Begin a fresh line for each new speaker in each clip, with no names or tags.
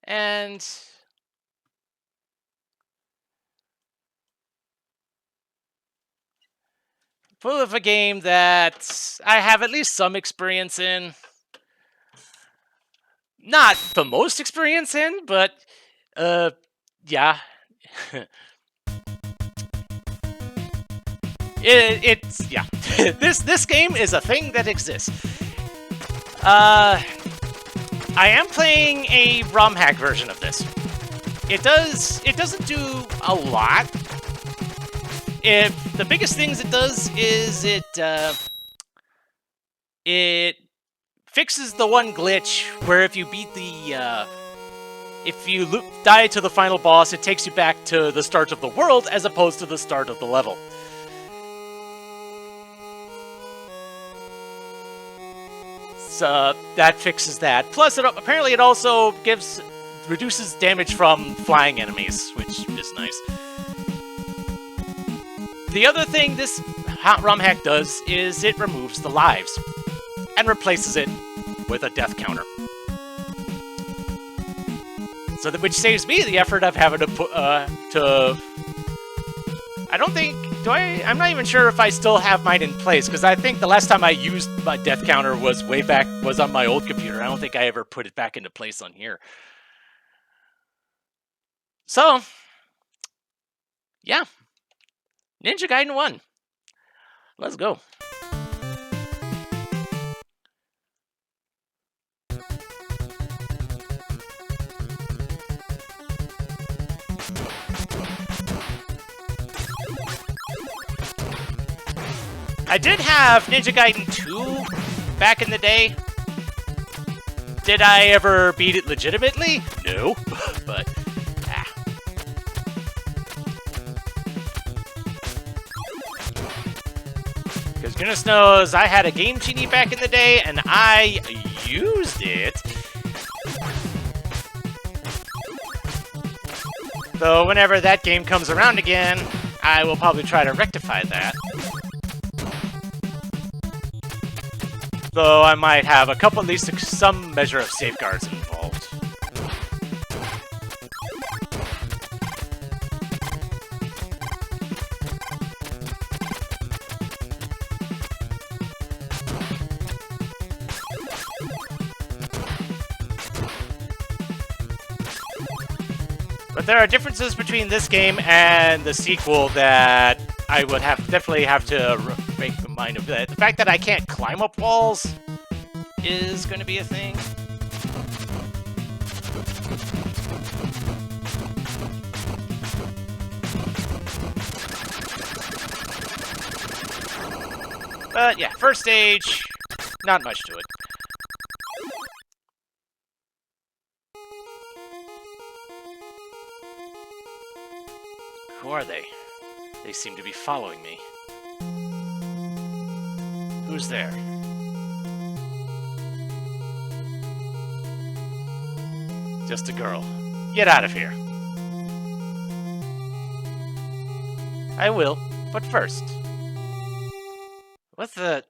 And full of a game that I have at least some experience in. Not the most experience in, but yeah. It's yeah. This game is a thing that exists. I am playing a ROM hack version of this. It doesn't do a lot. The biggest things it does is it fixes the one glitch where if you beat the if you die to the final boss, it takes you back to the start of the world as opposed to the start of the level. So that fixes that. Plus, apparently it also reduces damage from flying enemies, which is nice. The other thing this ROM hack does is it removes the lives and replaces it with a death counter. So which saves me the effort of having to put I don't think I'm not even sure if I still have mine in place, because I think the last time I used my death counter was was on my old computer. I don't think I ever put it back into place on here. So yeah. Ninja Gaiden 1. Let's go. I did have Ninja Gaiden 2 back in the day. Did I ever beat it legitimately? No, but because goodness knows I had a Game Genie back in the day, and I used it. So whenever that game comes around again, I will probably try to rectify that. Though I might have at least some measure of safeguards involved. But there are differences between this game and the sequel that I would definitely have to make a mind of. The fact that I can't climb up walls is going to be a thing. But yeah, first stage, not much to it. Who are they? They seem to be following me. Who's there? Just a girl. Get out of here. I will, but first. What the...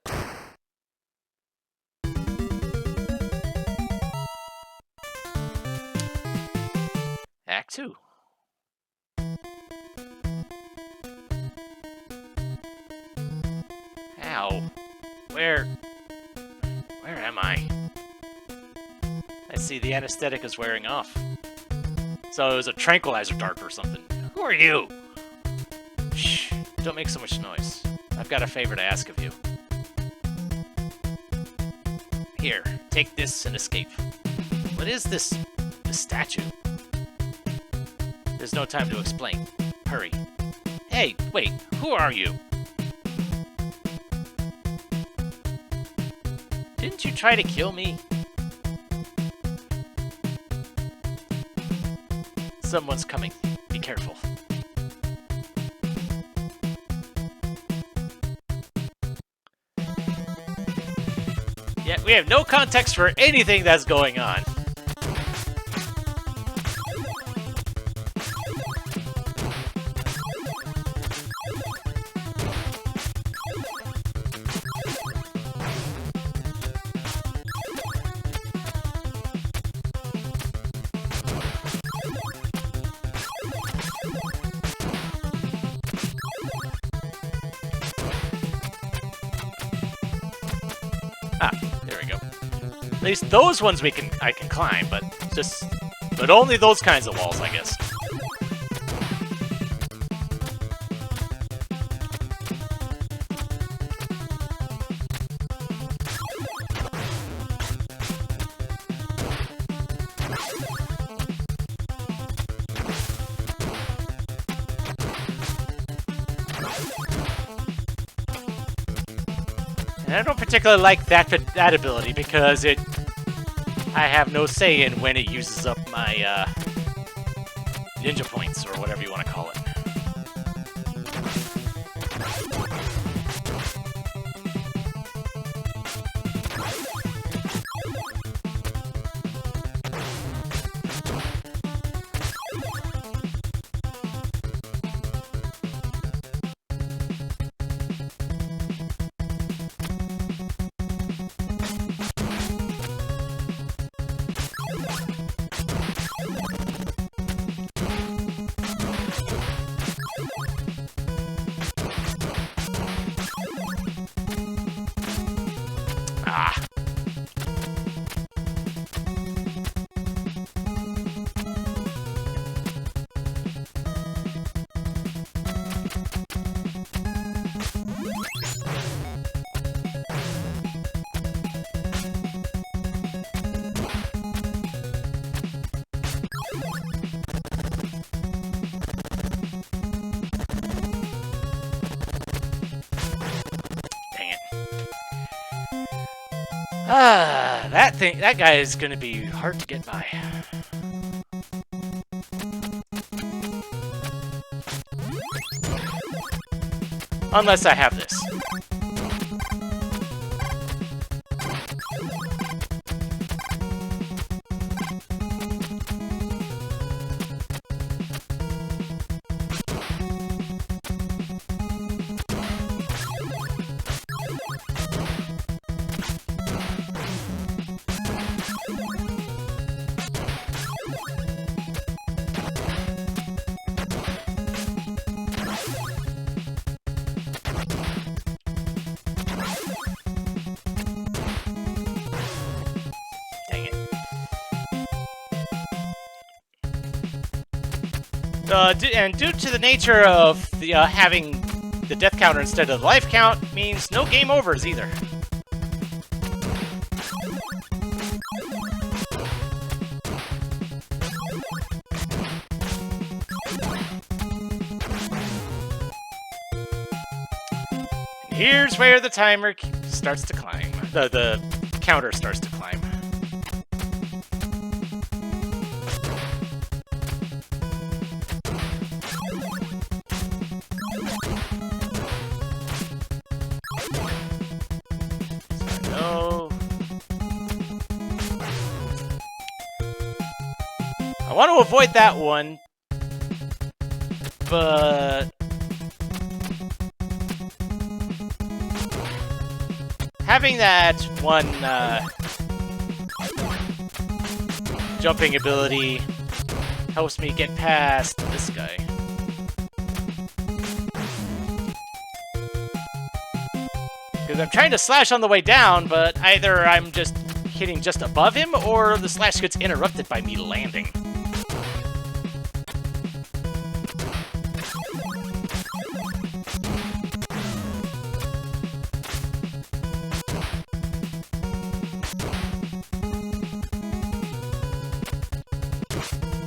Act 2. Ow. Where am I? I see the anesthetic is wearing off. So it was a tranquilizer dart or something. Who are you? Shh, don't make so much noise. I've got a favor to ask of you. Here, take this and escape. What is this statue? There's no time to explain. Hurry. Hey, wait, who are you? Didn't you try to kill me? Someone's coming. Be careful. Yeah, we have no context for anything that's going on. Ah, there we go. At least those ones I can climb, but only those kinds of walls, I guess. And I don't particularly like that ability because I have no say in when it uses up my ninja points or whatever you want to call it. Ah. That guy is gonna be hard to get by. Unless I have this. And due to the nature of the having the death counter instead of the life count, means no game overs either. And here's where the timer starts to climb. The counter starts to climb. I want to avoid that one, but having that one jumping ability helps me get past this guy. Because I'm trying to slash on the way down, but either I'm just hitting just above him, or the slash gets interrupted by me landing.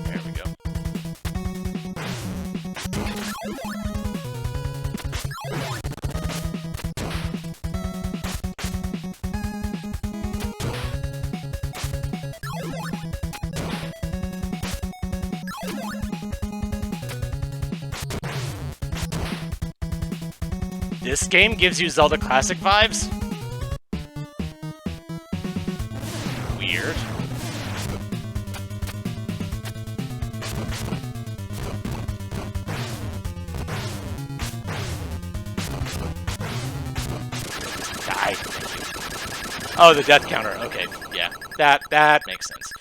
There we go. This game gives you Zelda Classic vibes? Weird. Die. Oh, the death counter. Okay, yeah. That makes sense.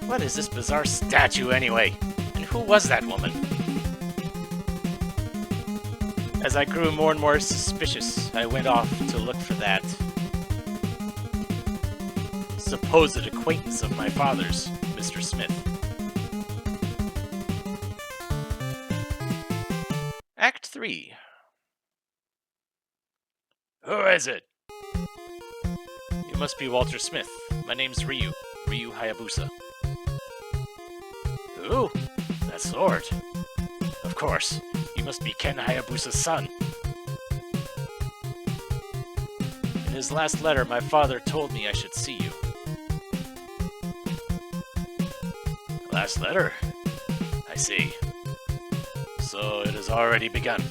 What is this bizarre statue anyway? Who was that woman? As I grew more and more suspicious, I went off to look for that supposed acquaintance of my father's, Mr. Smith. Act 3. Who is it? You must be Walter Smith. My name's Ryu Hayabusa. Who? That sword. Of course, you must be Ken Hayabusa's son. In his last letter, my father told me I should see you. Last letter? I see. So it has already begun.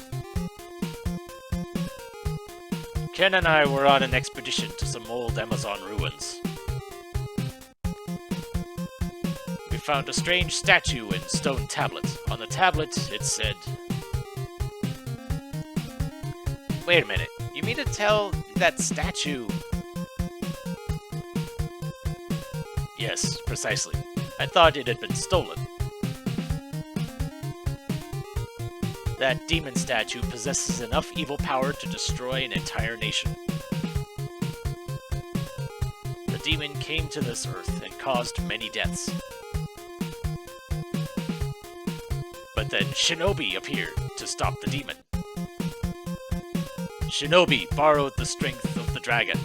Ken and I were on an expedition to some old Amazon ruins. We found a strange statue and stone tablet. On the tablet, it said... Wait a minute. You mean to tell that statue... Yes, precisely. I thought it had been stolen. That demon statue possesses enough evil power to destroy an entire nation. The demon came to this earth and caused many deaths. But then Shinobi appeared to stop the demon. Shinobi borrowed the strength of the dragon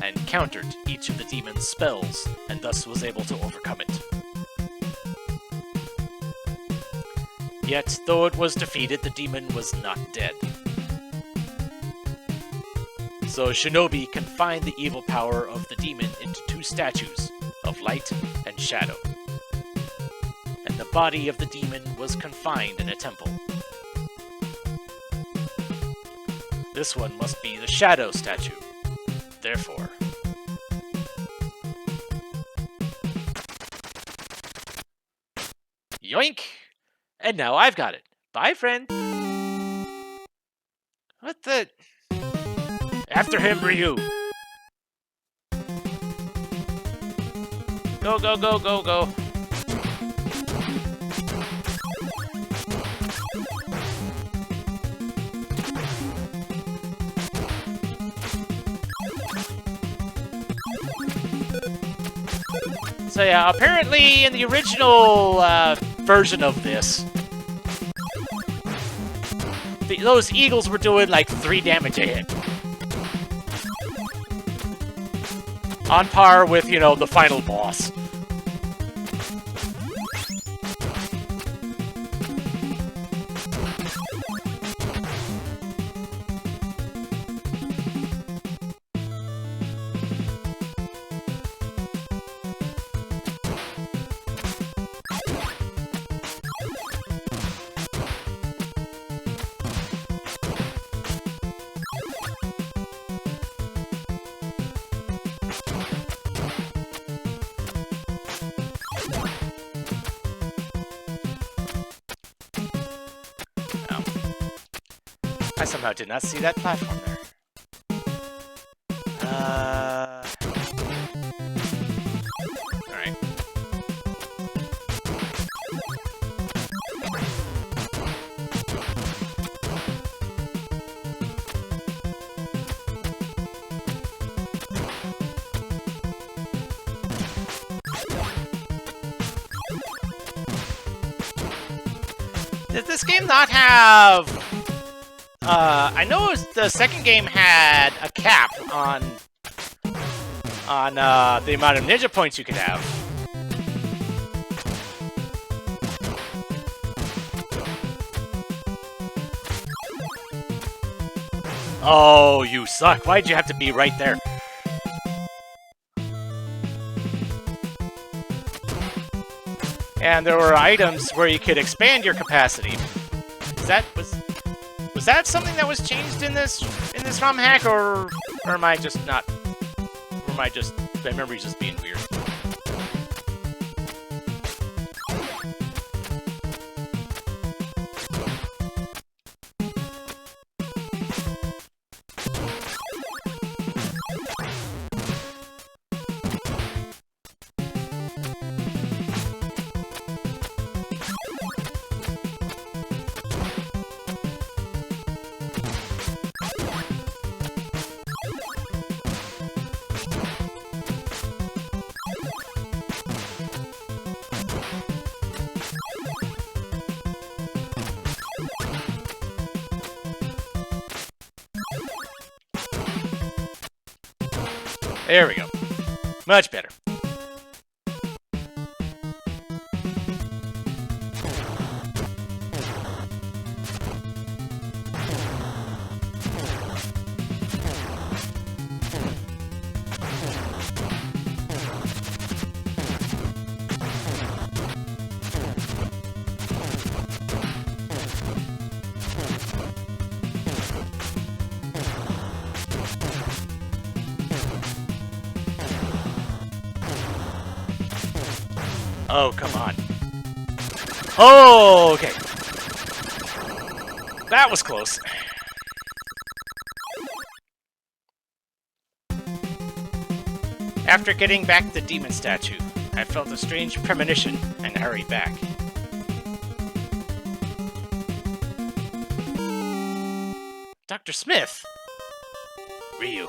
and countered each of the demon's spells, and thus was able to overcome it. Yet, though it was defeated, the demon was not dead. So Shinobi confined the evil power of the demon into two statues, of light and shadow. And the body of the demon was confined in a temple. This one must be the shadow statue. Therefore... Yoink! And now I've got it. Bye, friend. What the... After him, Ryu! Go, go, go, go, go. So yeah, apparently in the original version of this, those eagles were doing like 3 damage a hit. On par with, you know, the final boss. I somehow did not see that platform there. Alright. Does this game not have... I know the second game had a cap on the amount of ninja points you could have. Oh, you suck. Why'd you have to be right there? And there were items where you could expand your capacity. Was that something that was changed in this ROM hack, or am I just not? Or am I just my memory's just being weird? There we go. Much better. Oh, come on. Oh, okay. That was close. After getting back the demon statue, I felt a strange premonition and hurried back. Dr. Smith! Ryu,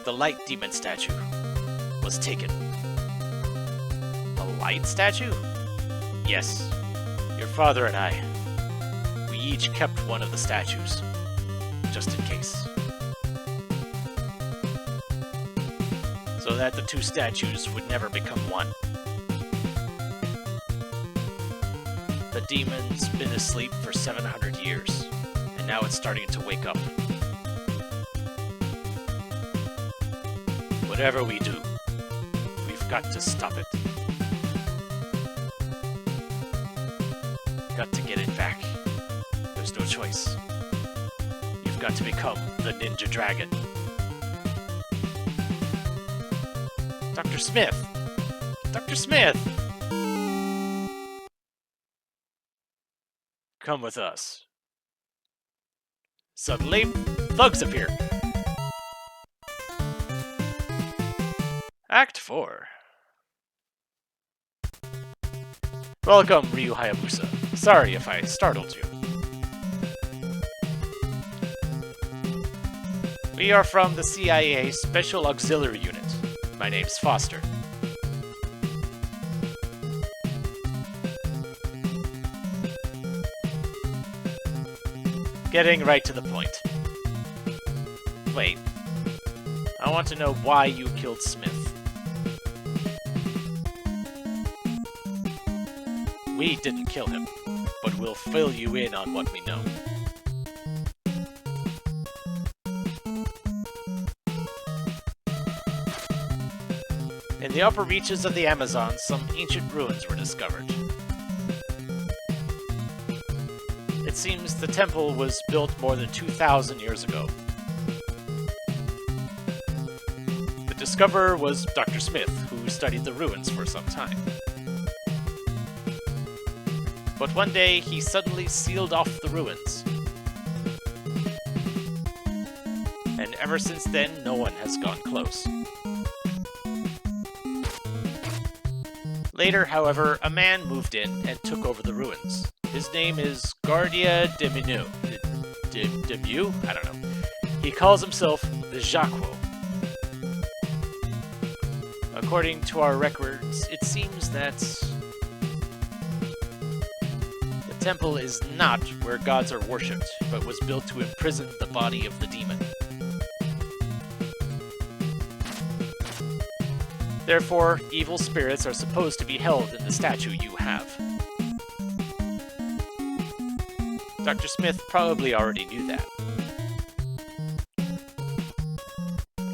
the light demon statue, was taken. Light statue? Yes. Your father and I. We each kept one of the statues. Just in case. So that the two statues would never become one. The demon's been asleep for 700 years, and now it's starting to wake up. Whatever we do, we've got to stop it. Got to get it back. There's no choice. You've got to become the Ninja Dragon. Dr. Smith! Dr. Smith! Come with us. Suddenly, thugs appear. Act 4. Welcome, Ryu Hayabusa. Sorry if I startled you. We are from the CIA Special Auxiliary Unit. My name's Foster. Getting right to the point. Wait. I want to know why you killed Smith. We didn't kill him, but we'll fill you in on what we know. In the upper reaches of the Amazon, some ancient ruins were discovered. It seems the temple was built more than 2,000 years ago. The discoverer was Dr. Smith, who studied the ruins for some time. But one day, he suddenly sealed off the ruins. And ever since then, no one has gone close. Later, however, a man moved in and took over the ruins. His name is Guardia de Minu. Demu? I don't know. He calls himself the Jacquo. According to our records, it seems that the temple is not where gods are worshipped, but was built to imprison the body of the demon. Therefore, evil spirits are supposed to be held in the statue you have. Dr. Smith probably already knew that.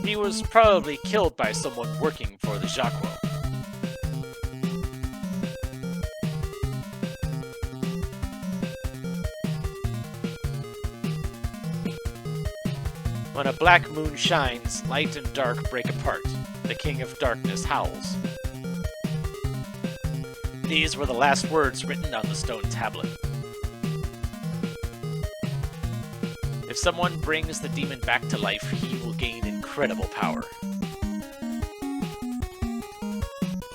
He was probably killed by someone working for the Jacquo. When a black moon shines, light and dark break apart. The King of Darkness howls. These were the last words written on the stone tablet. If someone brings the demon back to life, he will gain incredible power.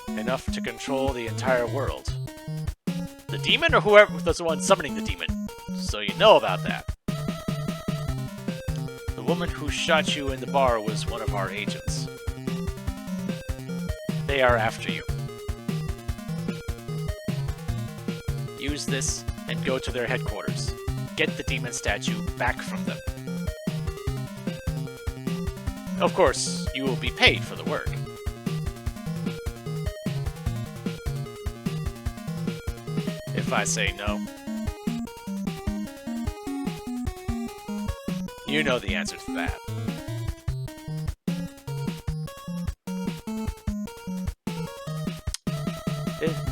Enough to control the entire world. The demon or whoever was the one summoning the demon? So you know about that. The woman who shot you in the bar was one of our agents. They are after you. Use this and go to their headquarters. Get the demon statue back from them. Of course, you will be paid for the work. If I say no. You know the answer to that.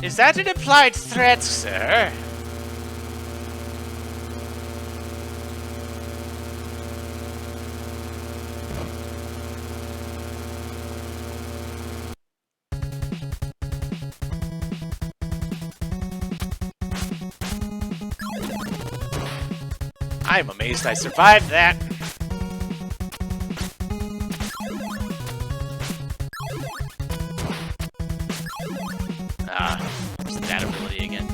Is that an implied threat, sir? I'm amazed I survived that. What's that ability again?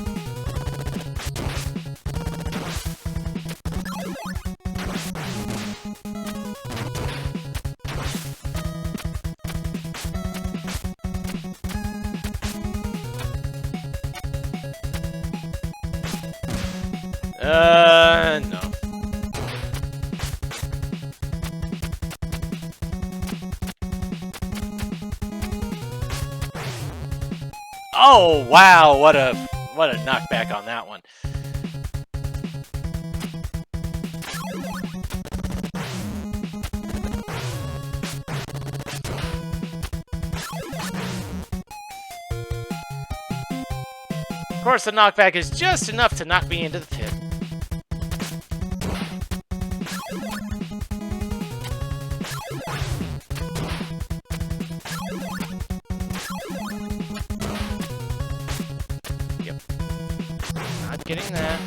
No. Oh wow, what a knockback on that one. Of course, the knockback is just enough to knock me into the pit. Yep. Not getting that.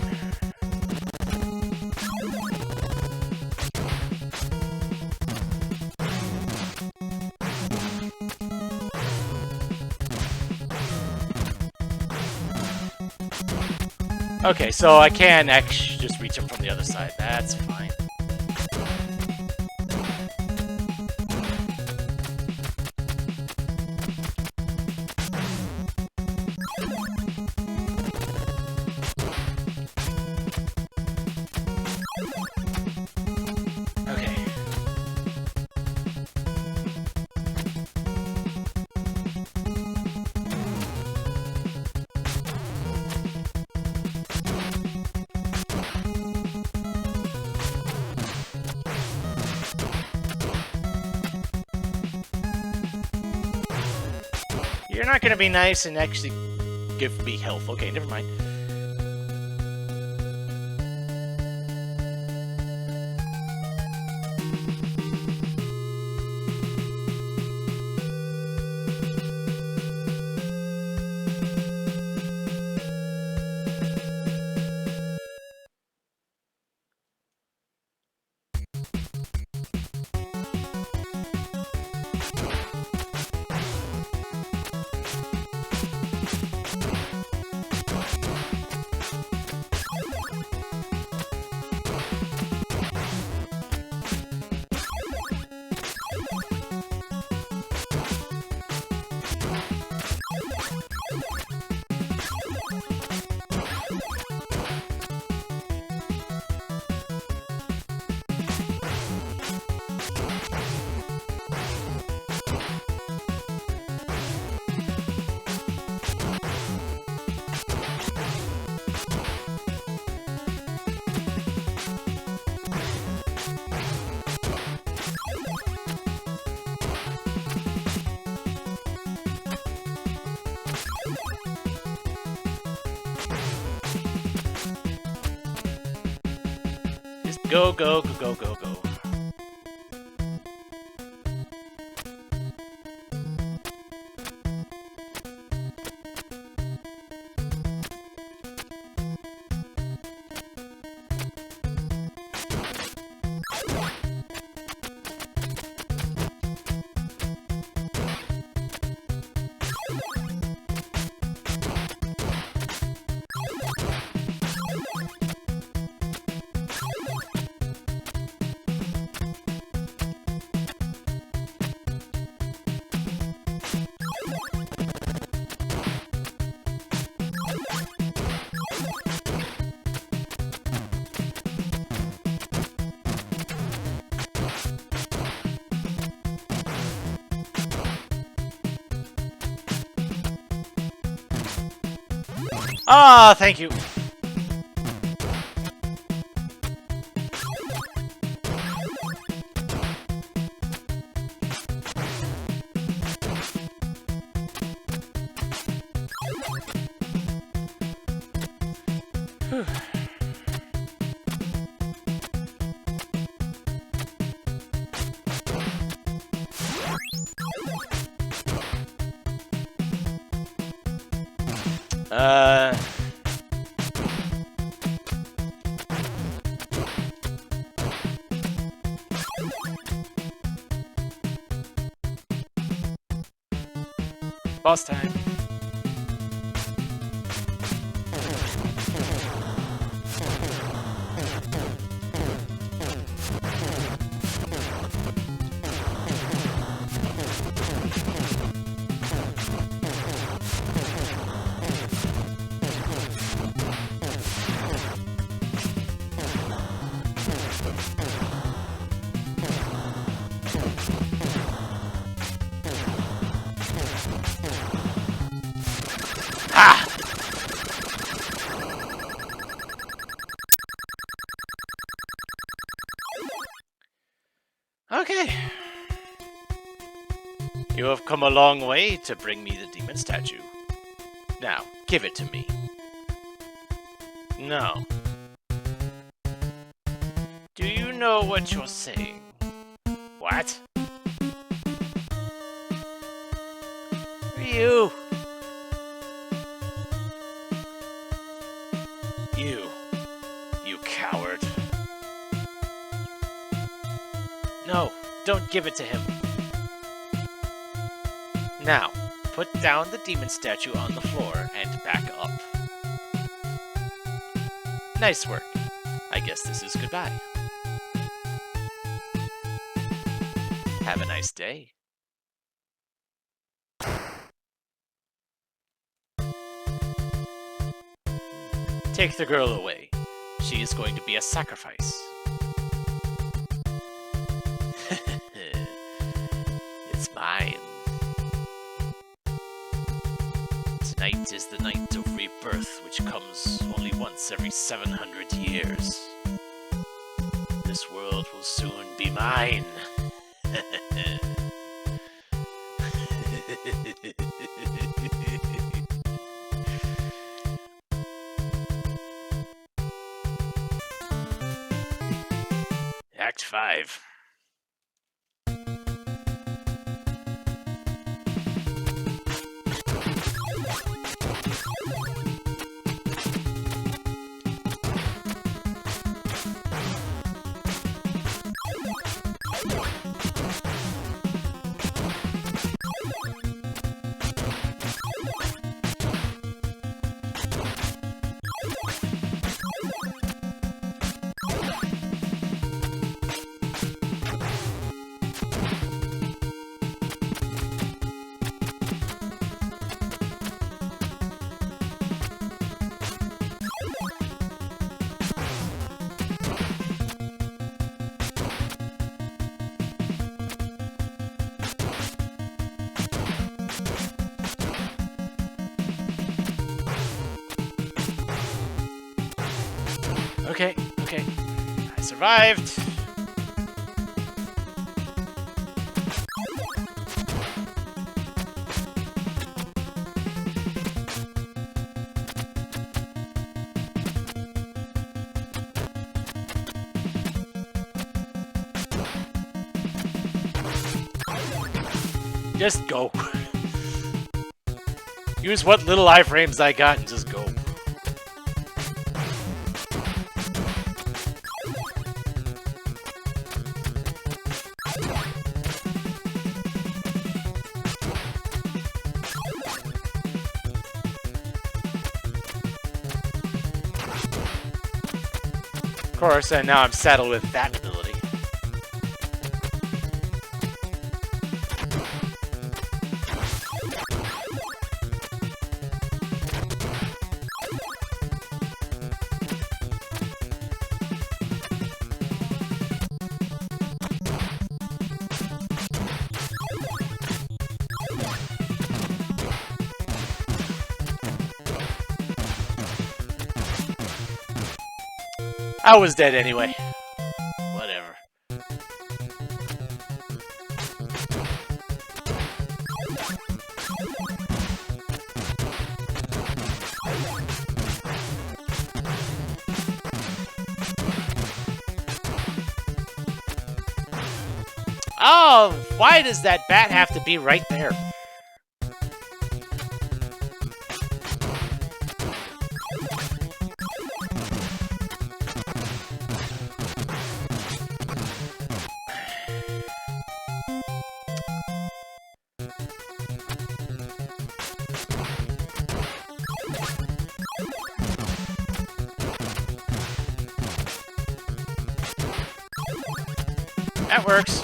Okay, so I can actually just reach him from the other side. That's fine. Okay. You're not gonna be nice and actually give me health. Okay, never mind. Go, go, go, go, go, go. Ah, thank you. Boss time. Okay. You have come a long way to bring me the demon statue. Now, give it to me. No. Do you know what you're saying? What? You. You coward. No, don't give it to him. Now, put down the demon statue on the floor and back up. Nice work. I guess this is goodbye. Have a nice day. Take the girl away. She is going to be a sacrifice. It's mine. Tonight is the night of rebirth, which comes only once every 700 years. This world will soon be mine. Act 5. Okay. I survived. Just go. Use what little iframes I got and just go. Of course, and now I'm saddled with that ability. I was dead anyway. Whatever. Oh, why does that bat have to be right there? That works.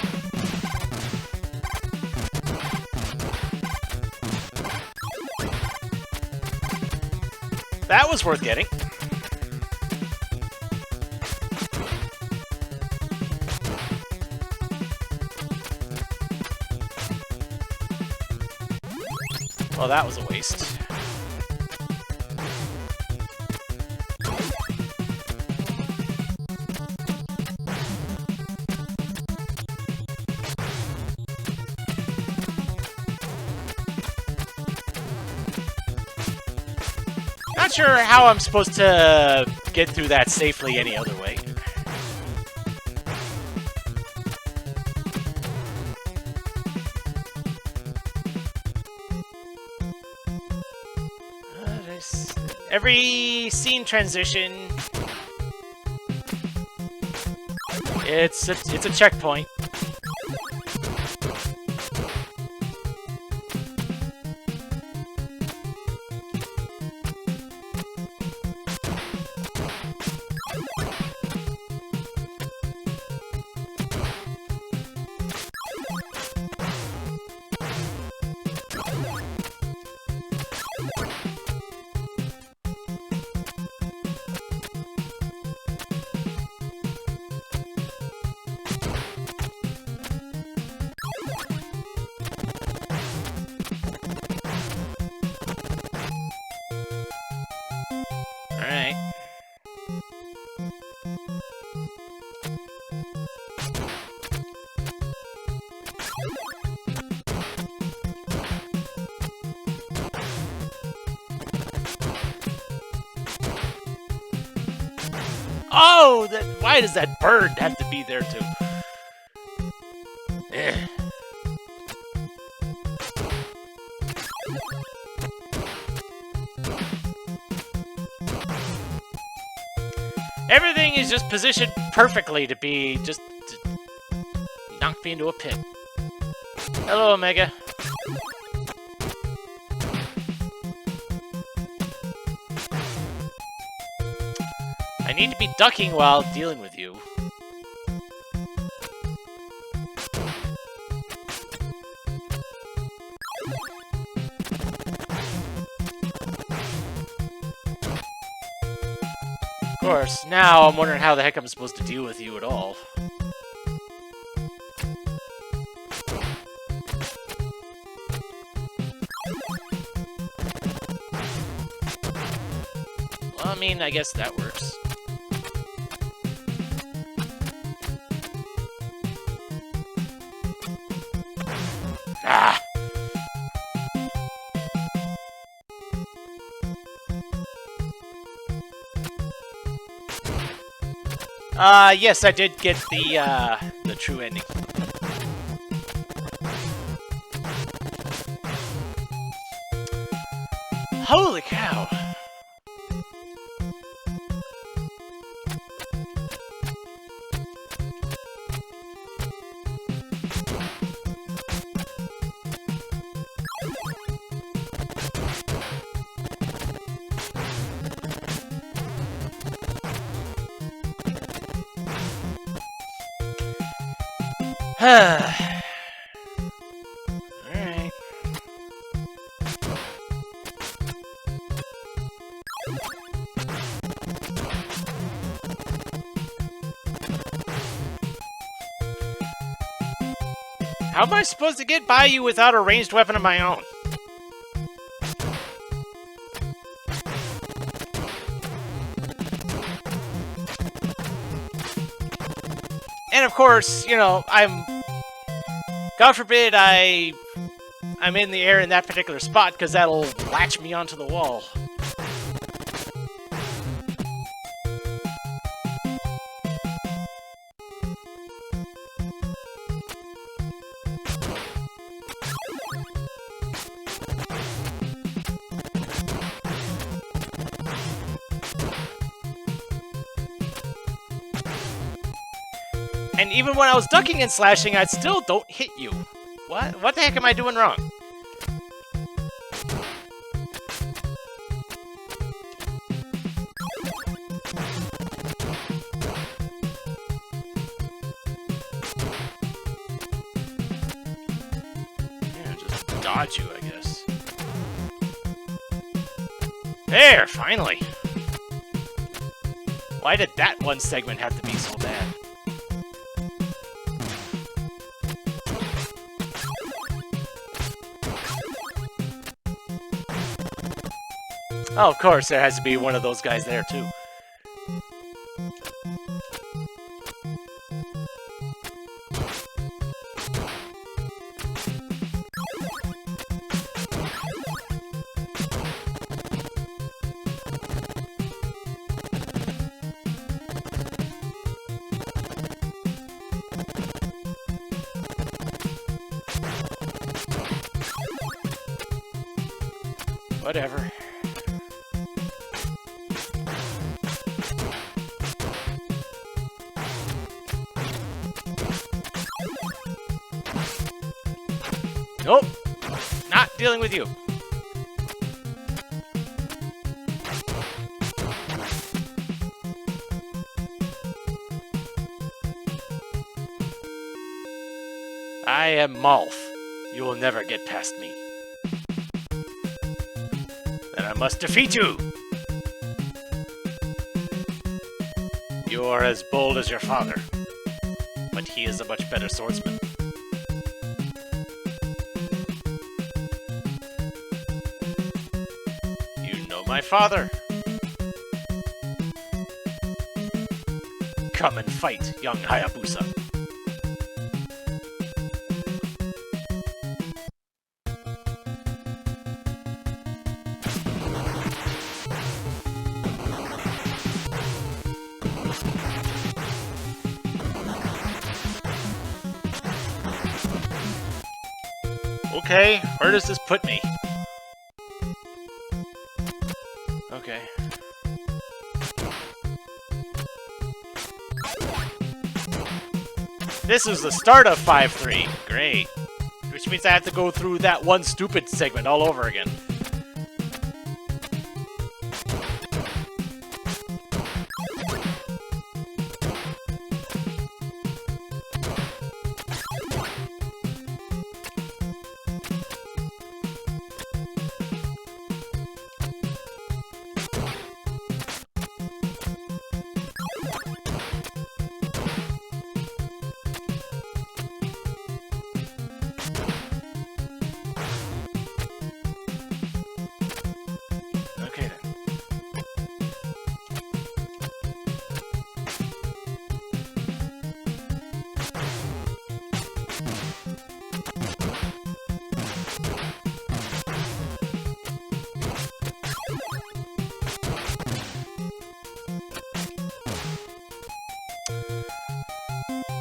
That was worth getting. Well, that was a waste. Not sure how I'm supposed to get through that safely any other way. Every scene transition, it's a checkpoint. Alright. Oh, why does that bird have to be there too? Eh. Everything is just positioned perfectly to be to knock me into a pit. Hello, Omega. I need to be ducking while dealing with you. Of course, now I'm wondering how the heck I'm supposed to deal with you at all. Well, I mean, I guess that works. Ah! Yes, I did get the true ending. Holy cow! Alright. How am I supposed to get by you without a ranged weapon of my own? And of course, you know, God forbid I'm in the air in that particular spot, because that'll latch me onto the wall. And even when I was ducking and slashing, I still don't hit you. What the heck am I doing wrong? Yeah, just dodge you, I guess. There, finally! Why did that one segment have to be so bad? Oh, of course, there has to be one of those guys there, too. Whatever. Nope. Not dealing with you. I am Malf. You will never get past me. Then I must defeat you. You are as bold as your father, but he is a much better swordsman. My father. Come and fight, young Hayabusa. Okay, where does this put me? Okay. This is the start of 5-3. Great. Which means I have to go through that one stupid segment all over again.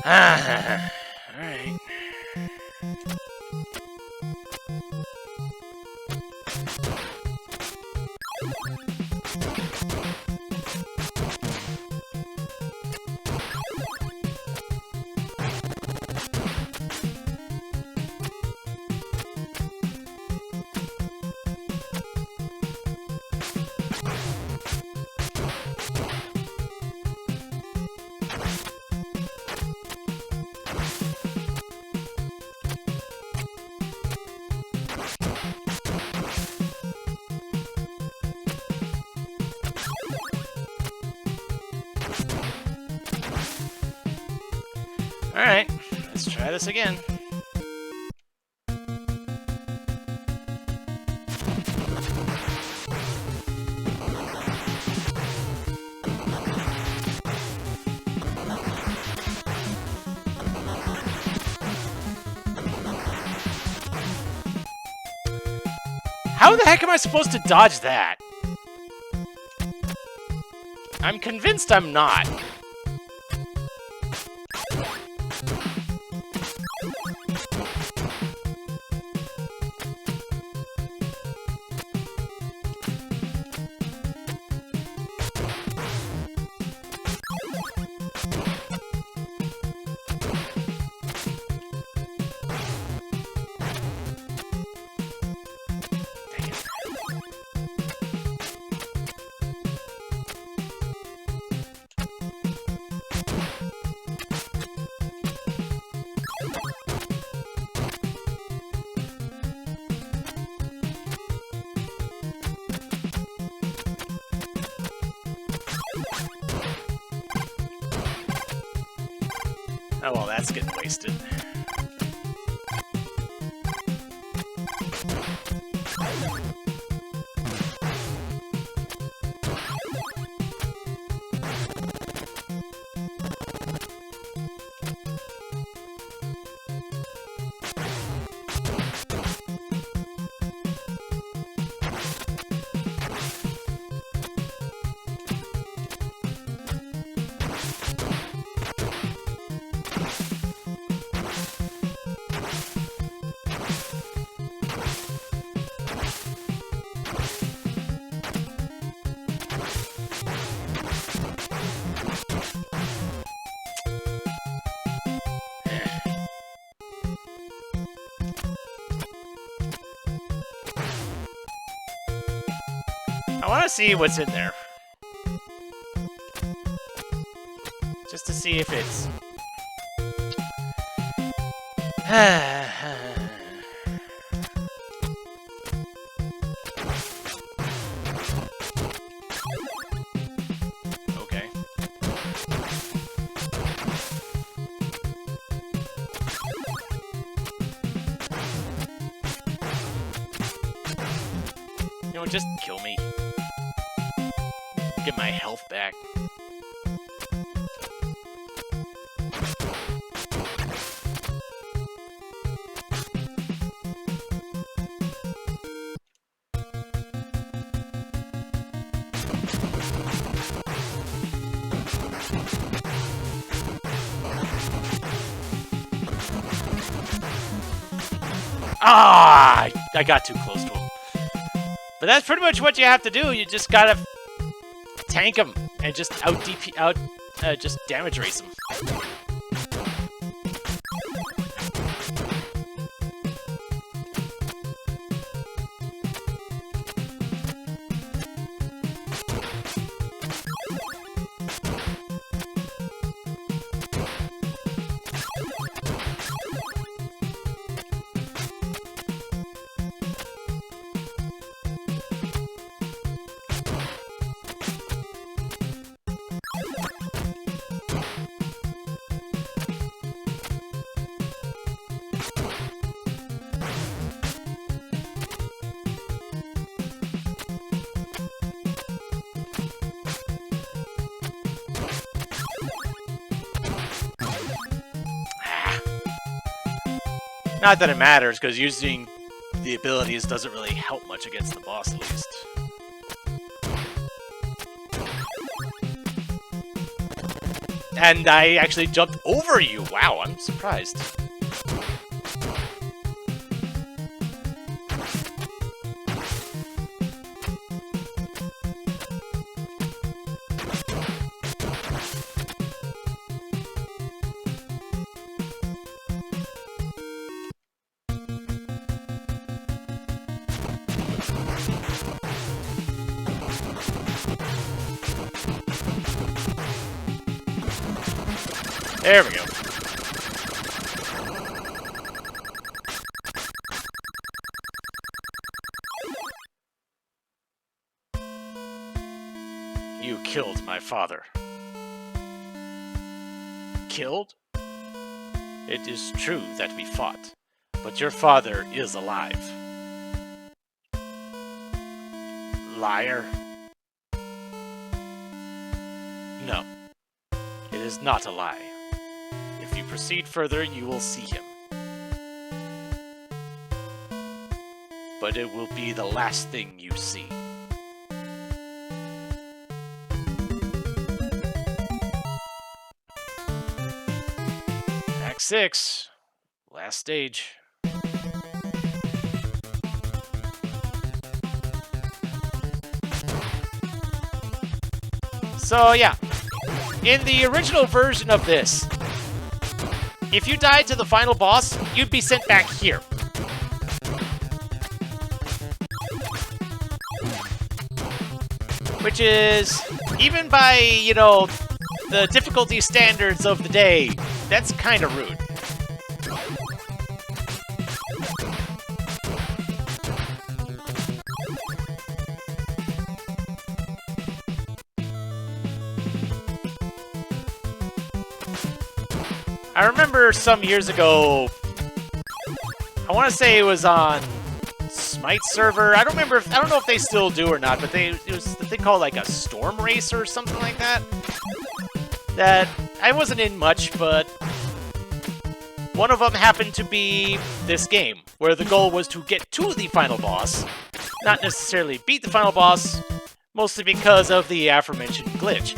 Alright. Alright, let's try this again. How the heck am I supposed to dodge that? I'm convinced I'm not. Oh, well, that's getting wasted. I want to see what's in there. Just to see if it's... Okay. You know, just kill me. Get my health back. Ah! I got too close to him. But that's pretty much what you have to do. You just gotta tank him and just just damage race him. Not that it matters, because using the abilities doesn't really help much against the boss, at least. And I actually jumped over you! Wow, I'm surprised. There we go. You killed my father. Killed? It is true that we fought, but your father is alive. Liar. No, it is not a lie. If you proceed further, you will see him. but it will be the last thing you see. Act 6, last stage. So yeah, in the original version of this, if you died to the final boss, you'd be sent back here. Which is, even by, you know, the difficulty standards of the day, that's kind of rude. I remember some years ago, I want to say it was on Smite server. I don't know if they still do or not, but it was a thing called like a storm race or something like that. That I wasn't in much, but one of them happened to be this game, where the goal was to get to the final boss, not necessarily beat the final boss, mostly because of the aforementioned glitch.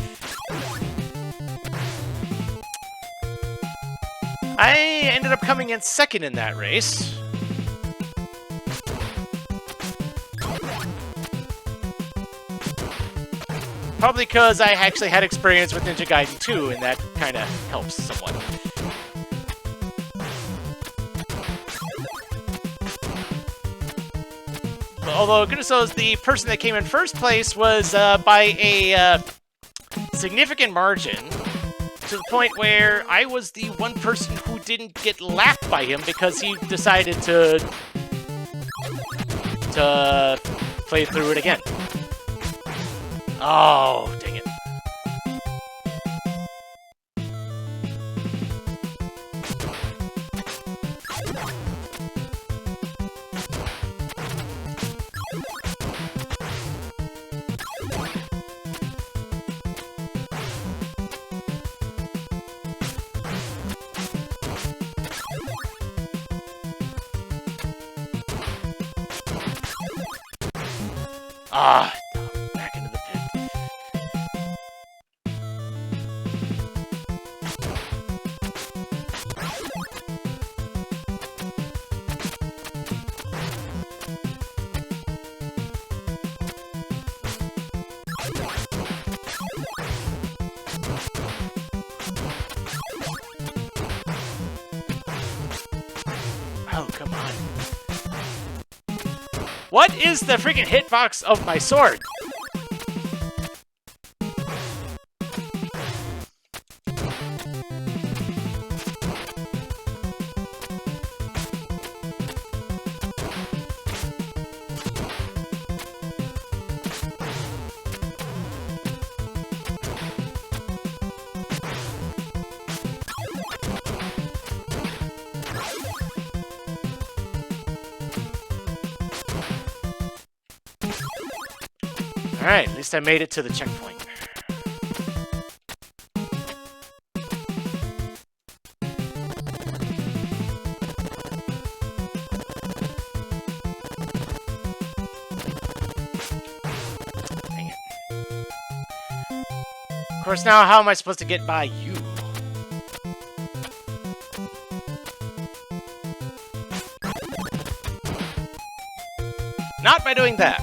I ended up coming in second in that race. Probably because I actually had experience with Ninja Gaiden 2, and that kind of helps somewhat. Although, goodness knows, the person that came in first place was by a significant margin, to the point where I was the one person who didn't get lapped by him because he decided to play through it again. Oh, dang it. Ah, back into the pit. Oh, come on. What is the freaking hitbox of my sword? Alright, at least I made it to the checkpoint. Dang it. Of course, now how am I supposed to get by you? Not by doing that.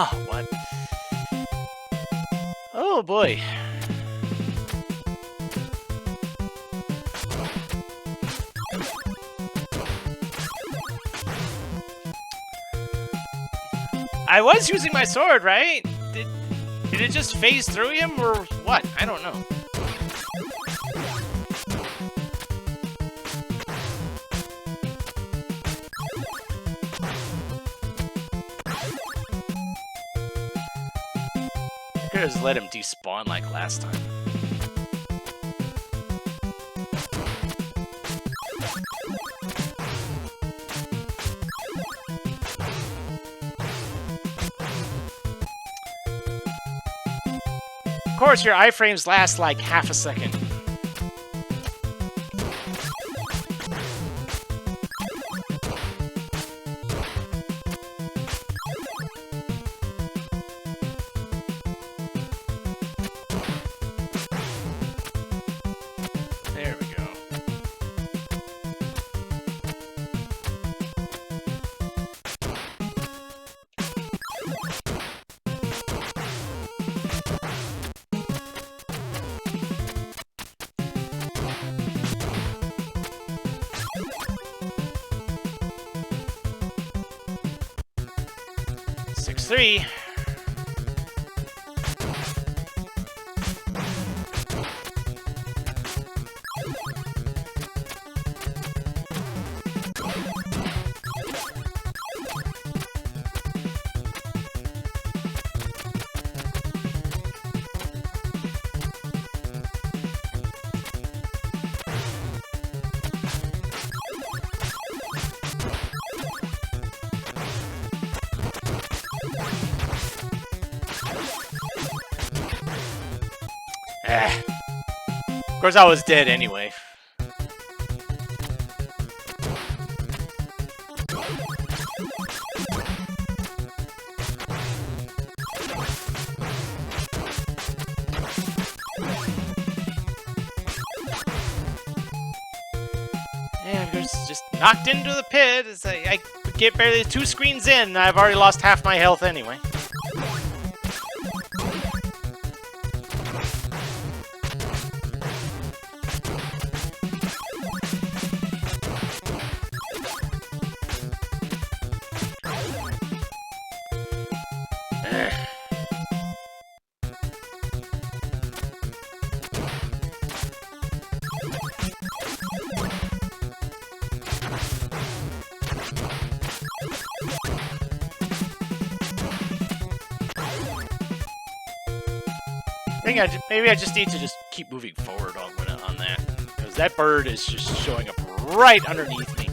Oh, what? Oh boy. I was using my sword, right? Did it just phase through him, or what? I don't know. I could have just let him despawn like last time. Of course, your iframes last like half a second. There we go. Three. Of course, I was dead anyway. Yeah, I was just knocked into the pit. It's like I get barely 2 screens in, and I've already lost half my health anyway. Maybe I just need to just keep moving forward on that, because that bird is just showing up right underneath me.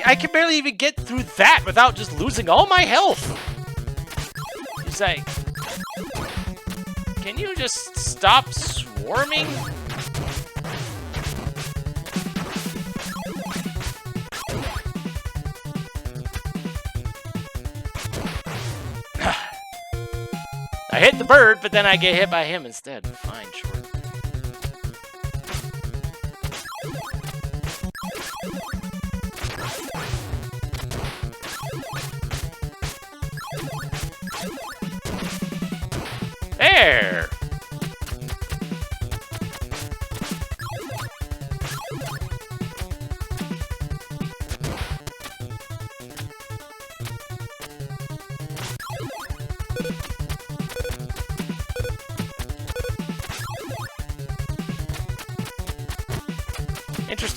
I can barely even get through that without just losing all my health. It's like, can you just stop swarming? I hit the bird, but then I get hit by him instead. Fine, sure. There!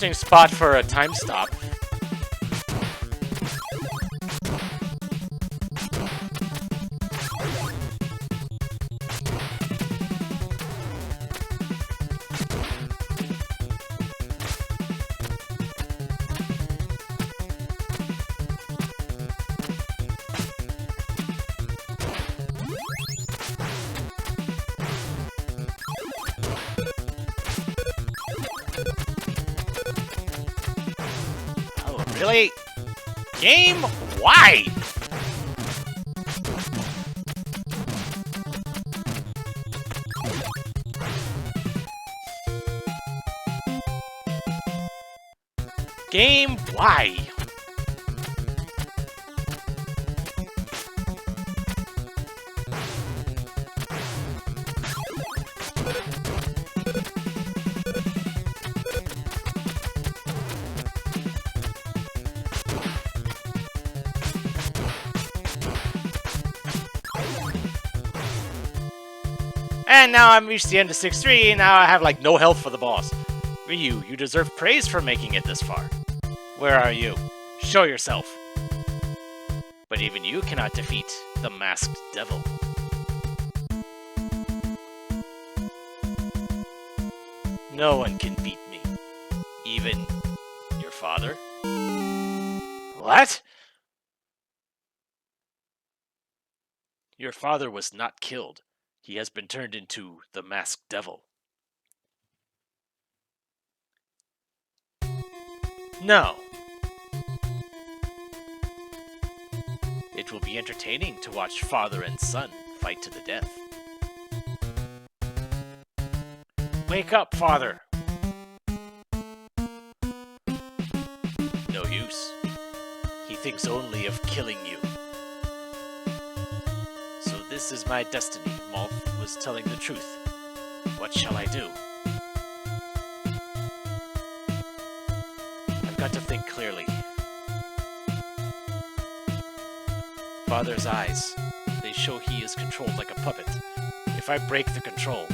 interesting spot for a time stop. Really? Game? Why? Game? Why? And now I'm reached the end of 6-3, and now I have, like, no health for the boss. Ryu, you deserve praise for making it this far. Where are you? Show yourself. But even you cannot defeat the masked devil. No one can beat me. Even your father? What? Your father was not killed. He has been turned into the masked devil. No. It will be entertaining to watch father and son fight to the death. Wake up, father! No use. He thinks only of killing you. So this is my destiny. Moth was telling the truth. What shall I do? I've got to think clearly. Father's eyes. They show he is controlled like a puppet. If I break the control.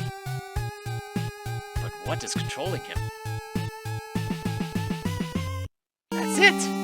But what is controlling him? That's it!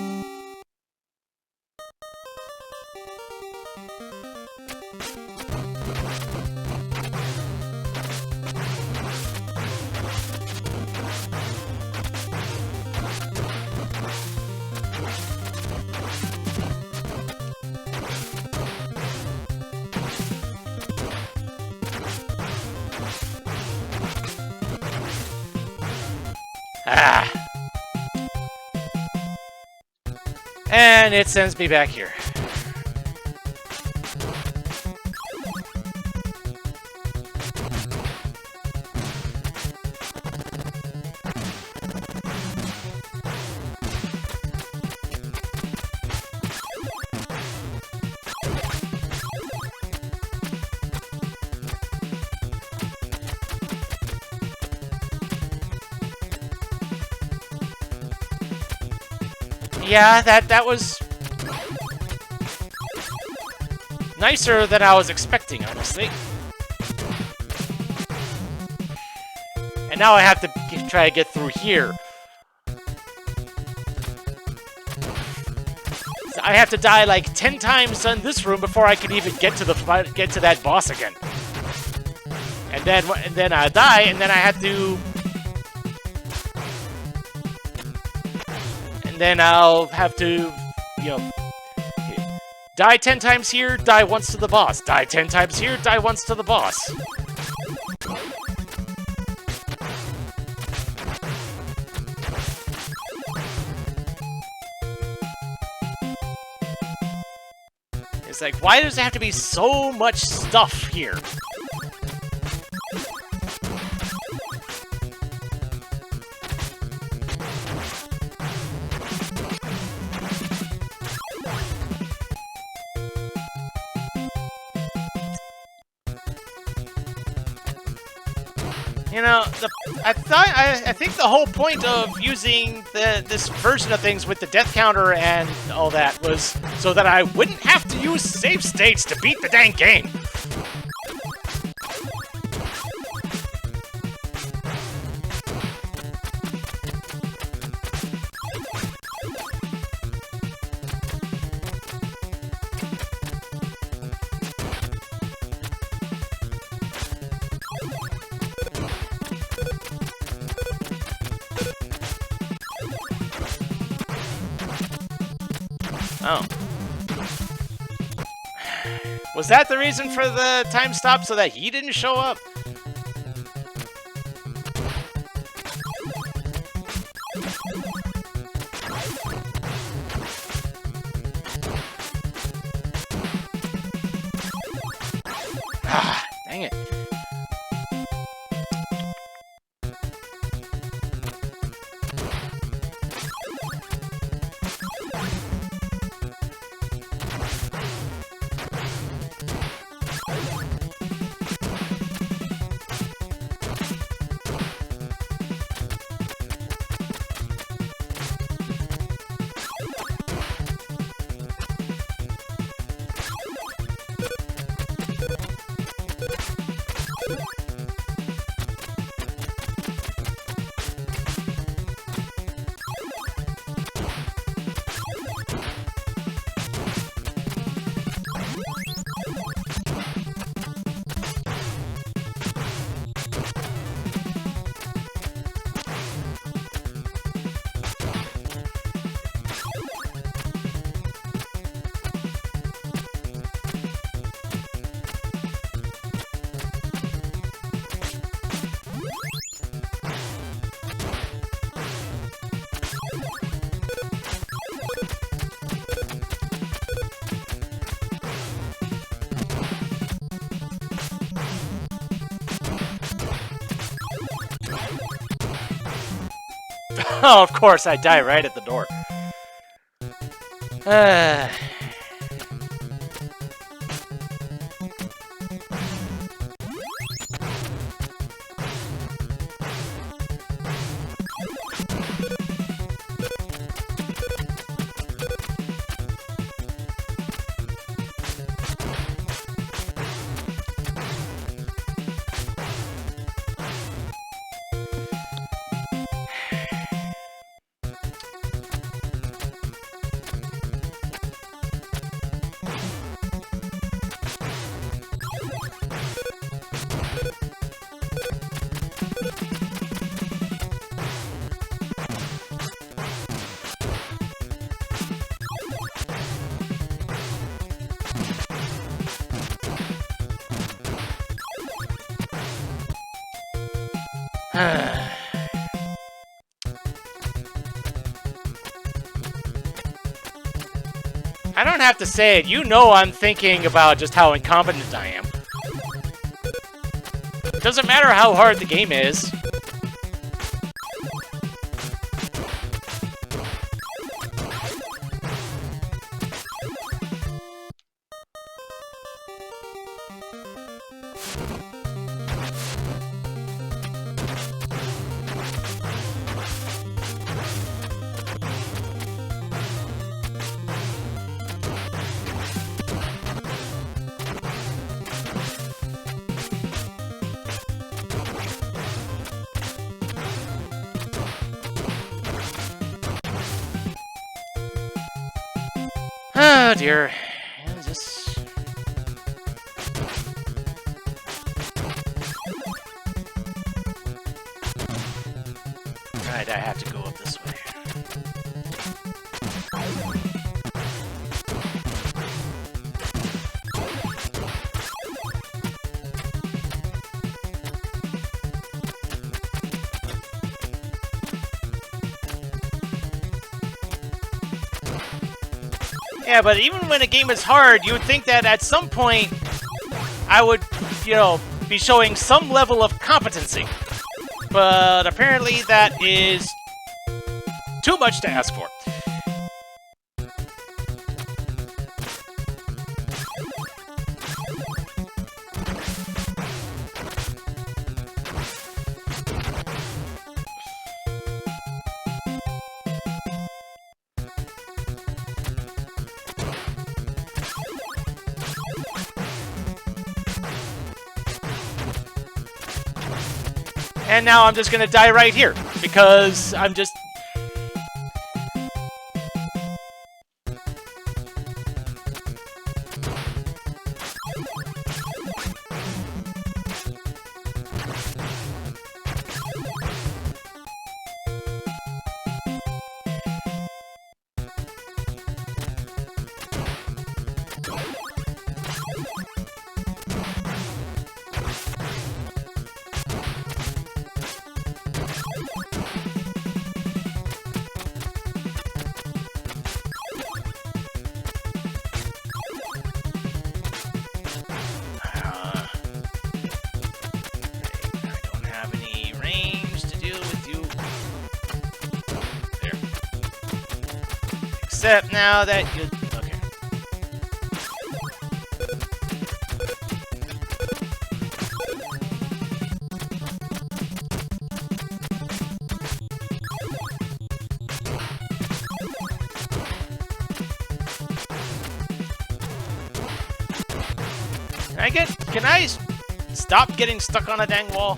Ah. And it sends me back here. Yeah, that was nicer than I was expecting, honestly. And now I have to try to get through here. So I have to die like 10 times in this room before I can even get to that boss again. And then I die, and then I have to. And then I'll have to, you know, die 10 times here, die once to the boss. Die 10 times here, die once to the boss. It's like, why does there have to be so much stuff here? You know, I think the whole point of using this version of things with the death counter and all that was so that I wouldn't have to use save states to beat the dang game. Oh. Was that the reason for the time stop, so that he didn't show up? Ah, dang it. Oh, of course, I die right at the door. I don't have to say it. You know I'm thinking about just how incompetent I am. Doesn't matter how hard the game is. Oh dear. Right, I have to go up this way. Yeah, but even when a game is hard, you would think that at some point I would, be showing some level of competency. But apparently that is too much to ask for. And now I'm just gonna die right here, because I'm just... Except now that you... Okay. Can I stop getting stuck on a dang wall?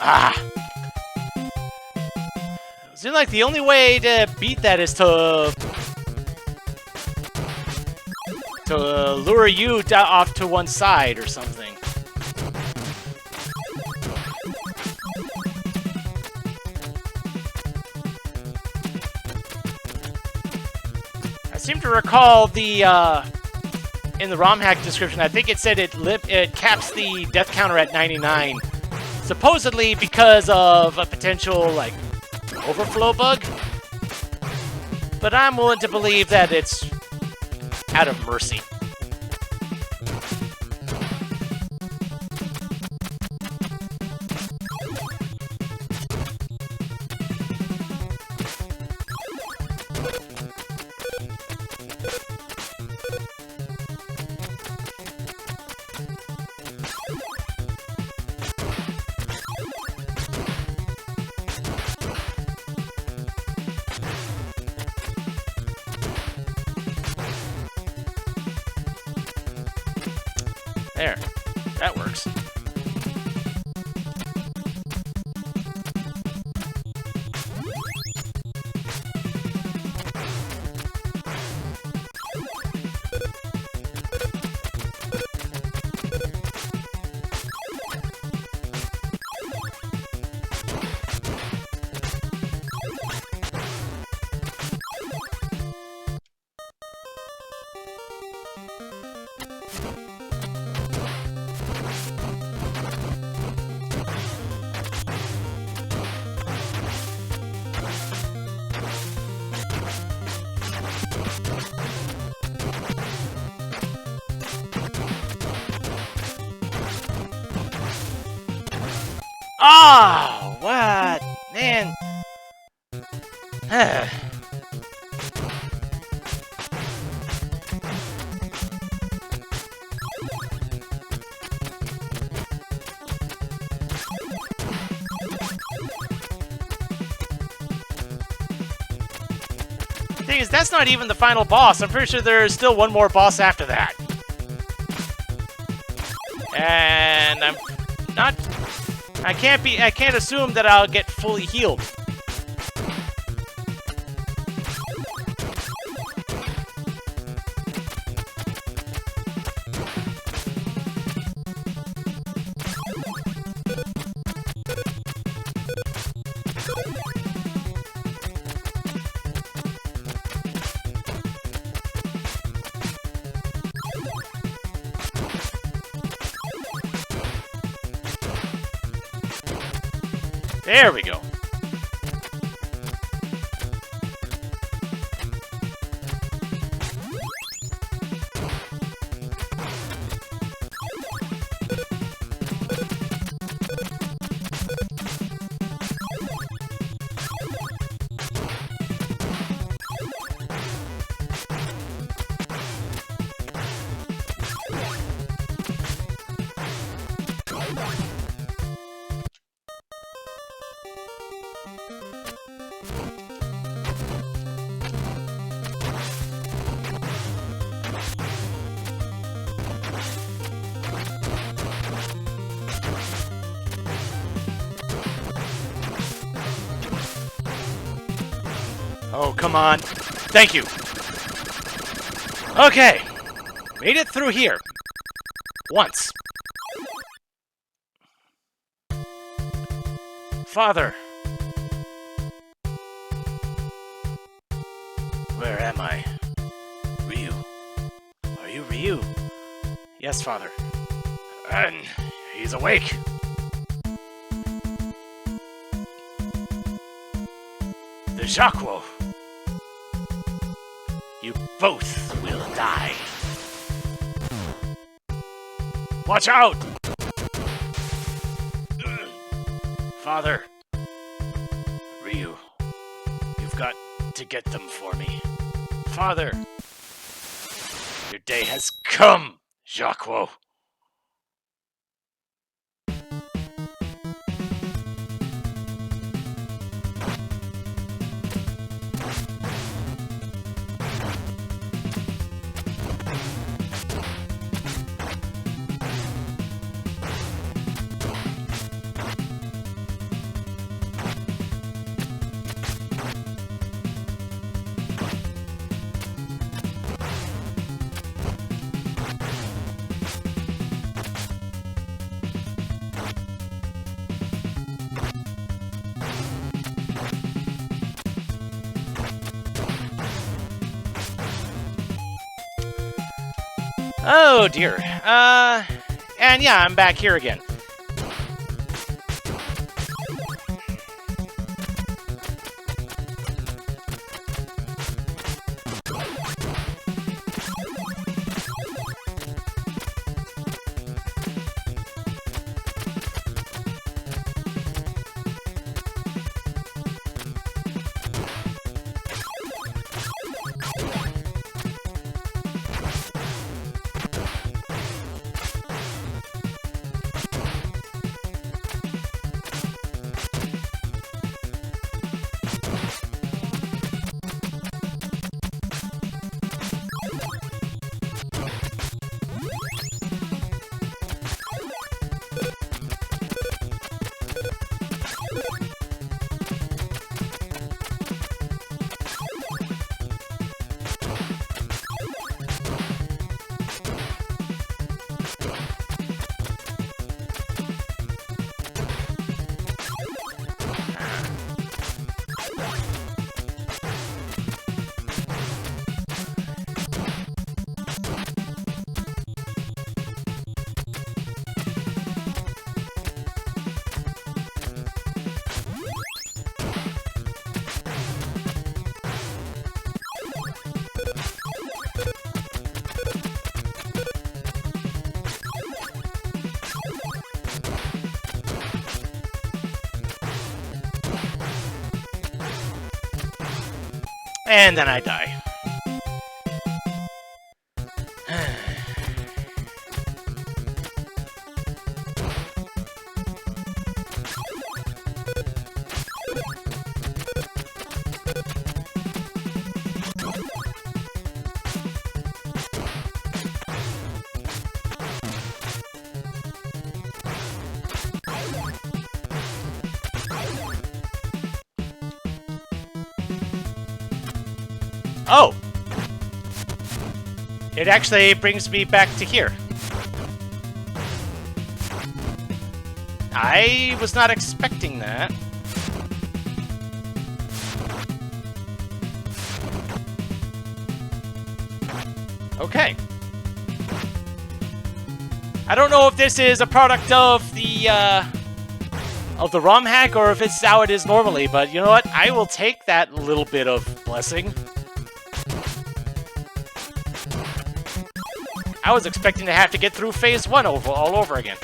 Ah! It seems like the only way to beat that is to lure you off to one side or something. I seem to recall the in the ROM hack description, I think it said it caps the death counter at 99. Supposedly because of a potential, like, overflow bug. But I'm willing to believe that it's out of mercy. There. That works. Oh, what? Man. Thing is, that's not even the final boss. I'm pretty sure there's still one more boss after that. And I'm not... I can't assume that I'll get fully healed. There we go. Oh, come on. Thank you. Okay. Made it through here. Once. Father. Where am I? Ryu. Are you Ryu? Yes, Father. And he's awake. The Jaquo. You both will die. Watch out! Father. Ryu. You've got to get them for me. Father. Your day has come, Jaquo. Oh dear. And yeah, I'm back here again. And then I die. Oh! It actually brings me back to here. I was not expecting that. Okay. I don't know if this is a product of the ROM hack or if it's how it is normally, but you know what? I will take that little bit of blessing. I was expecting to have to get through phase 1 all over again.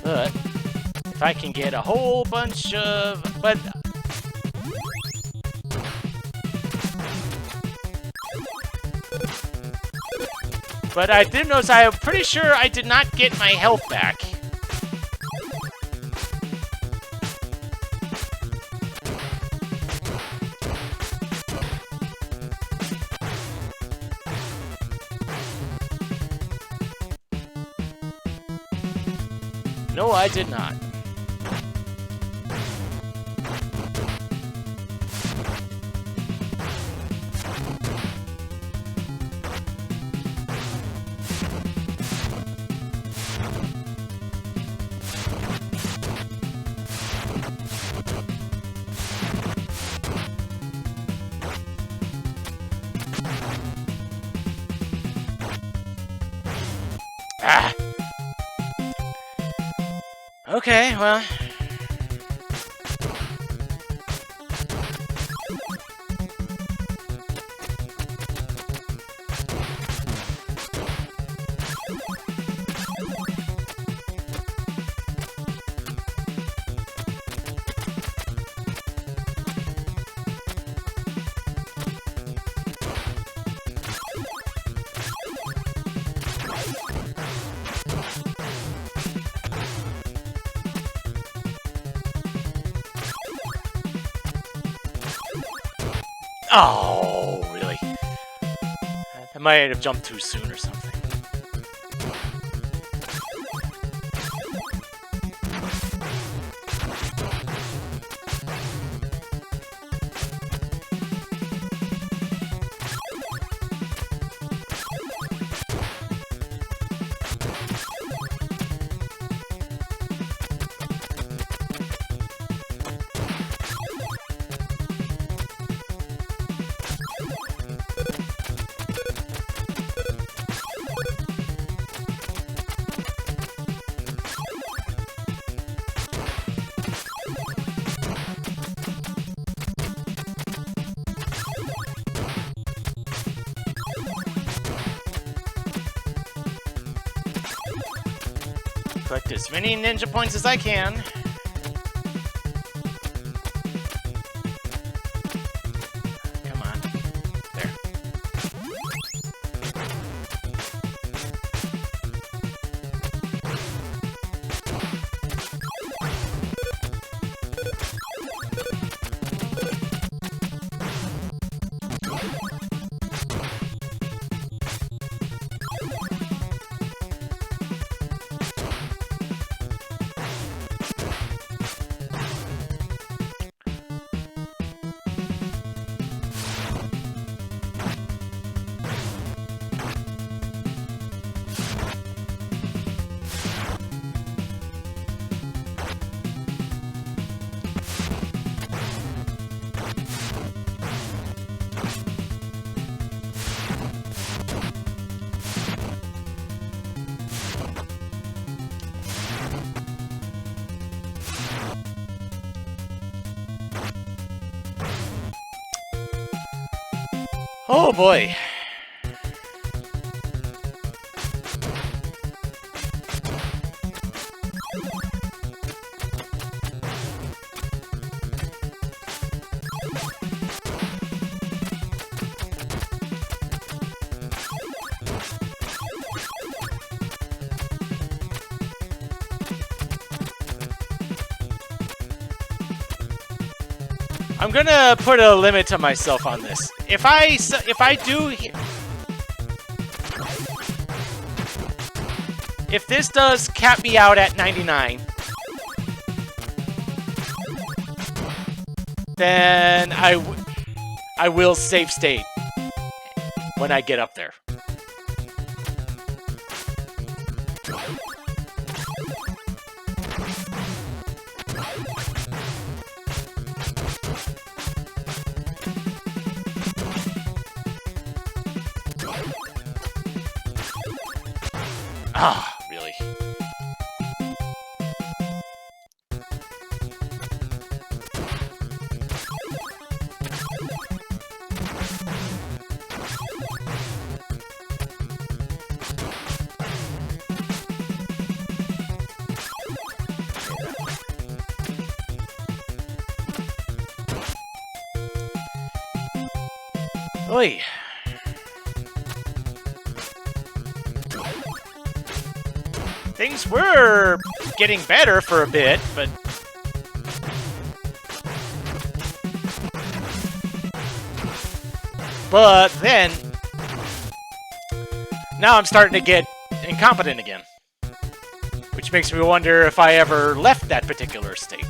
But if I can get a whole bunch of... But I did notice I'm pretty sure I did not get my health back. No, I did not. Ah. Okay, well. Oh, really? I might have jumped too soon or something. Collect as many ninja points as I can. Come on. There. Oh boy. I'm gonna put a limit to myself on this. If this does cap me out at 99, then I will save state when I get up there. Ah, really? Oi. Things were getting better for a bit, but... But then... Now I'm starting to get incompetent again. Which makes me wonder if I ever left that particular state.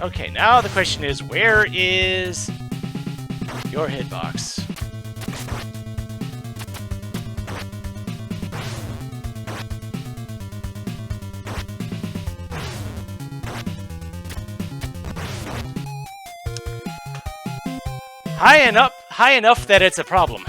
Okay, now the question is, where is your hitbox? High enough that it's a problem.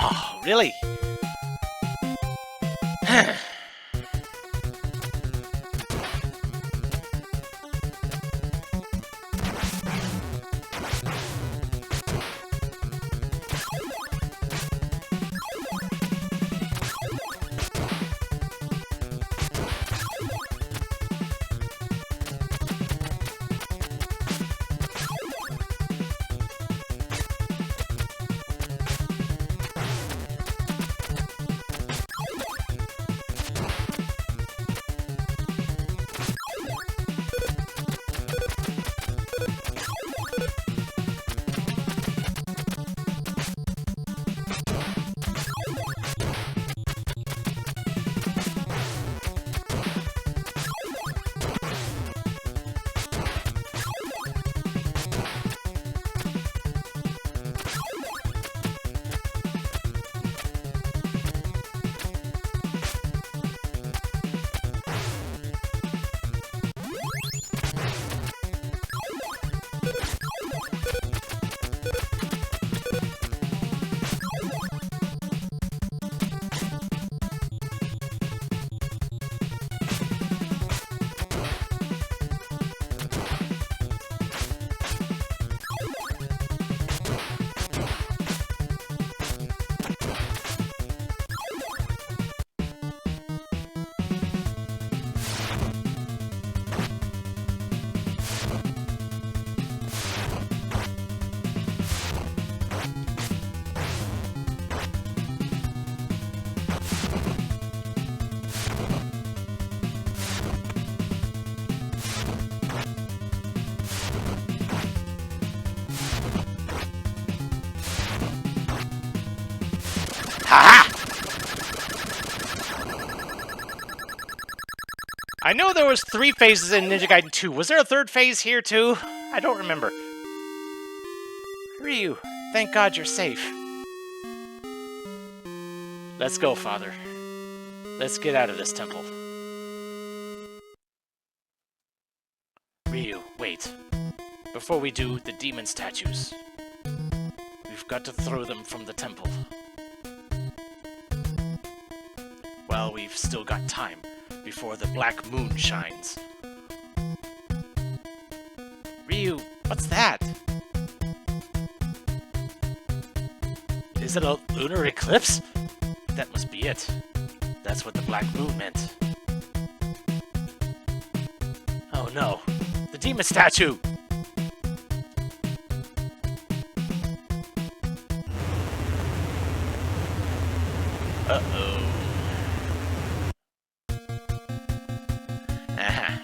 Oh, really? Ha! I know there was 3 phases in Ninja Gaiden 2. Was there a 3rd phase here too? I don't remember. Ryu, thank God you're safe. Let's go, Father. Let's get out of this temple. Ryu, wait. Before we do, the demon statues. We've got to throw them from the temple. Well, we've still got time before the black moon shines. Ryu, what's that? Is it a lunar eclipse? That must be it. That's what the black moon meant. Oh no, the demon statue! Uh-oh. Aha.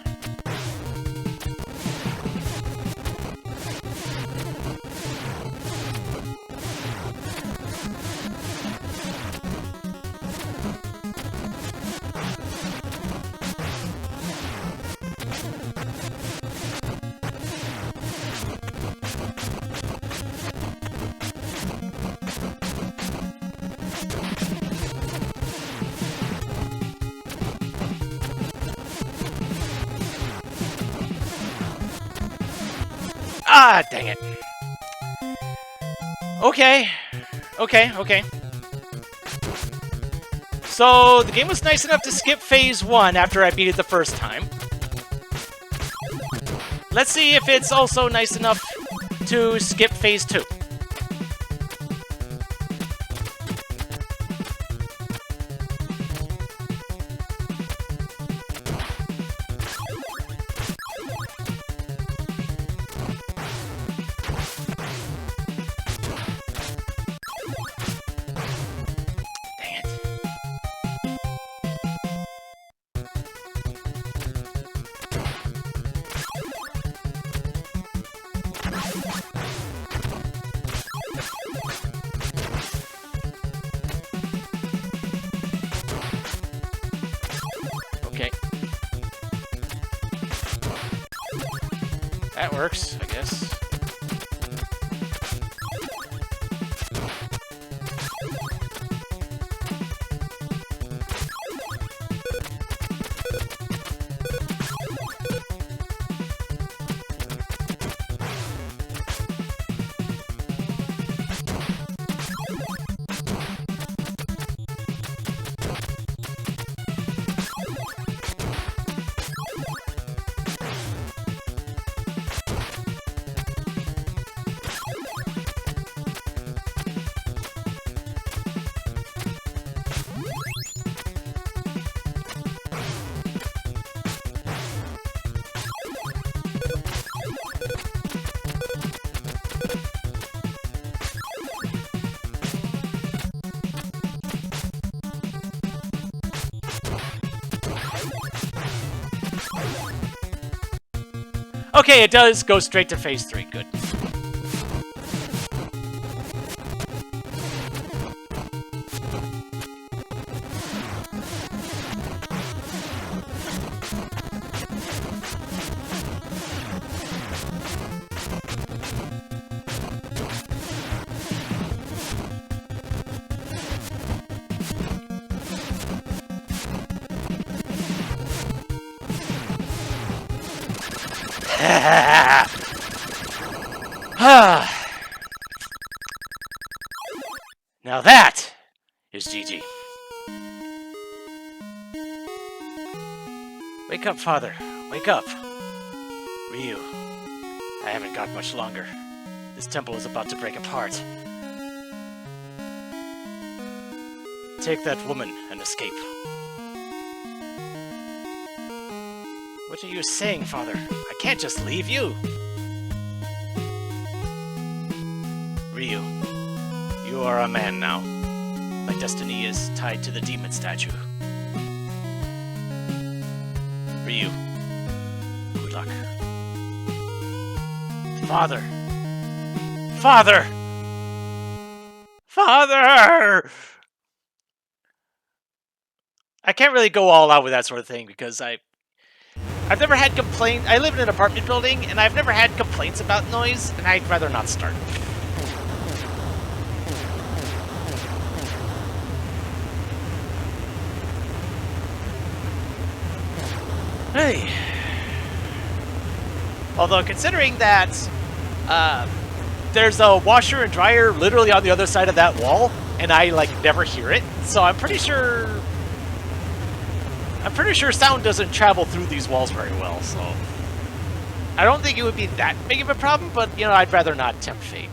Ah, dang it. Okay. So, the game was nice enough to skip phase 1 after I beat it the first time. Let's see if it's also nice enough to skip phase 2. Okay. That works, I guess. Okay, it does go straight to phase 3. Good. Now that is GG. Wake up, Father. Wake up. Ryu, I haven't got much longer. This temple is about to break apart. Take that woman and escape. What are you saying, Father? I can't just leave you. Ryu, you are a man now. My destiny is tied to the demon statue. Ryu, good luck. Father! Father! Father! I can't really go all out with that sort of thing because I've never had complaints. I live in an apartment building, and I've never had complaints about noise, and I'd rather not start. Hey. Although, considering that there's a washer and dryer literally on the other side of that wall, and I, like, never hear it, so I'm pretty sure sound doesn't travel through these walls very well, so I don't think it would be that big of a problem, but, you know, I'd rather not tempt fate.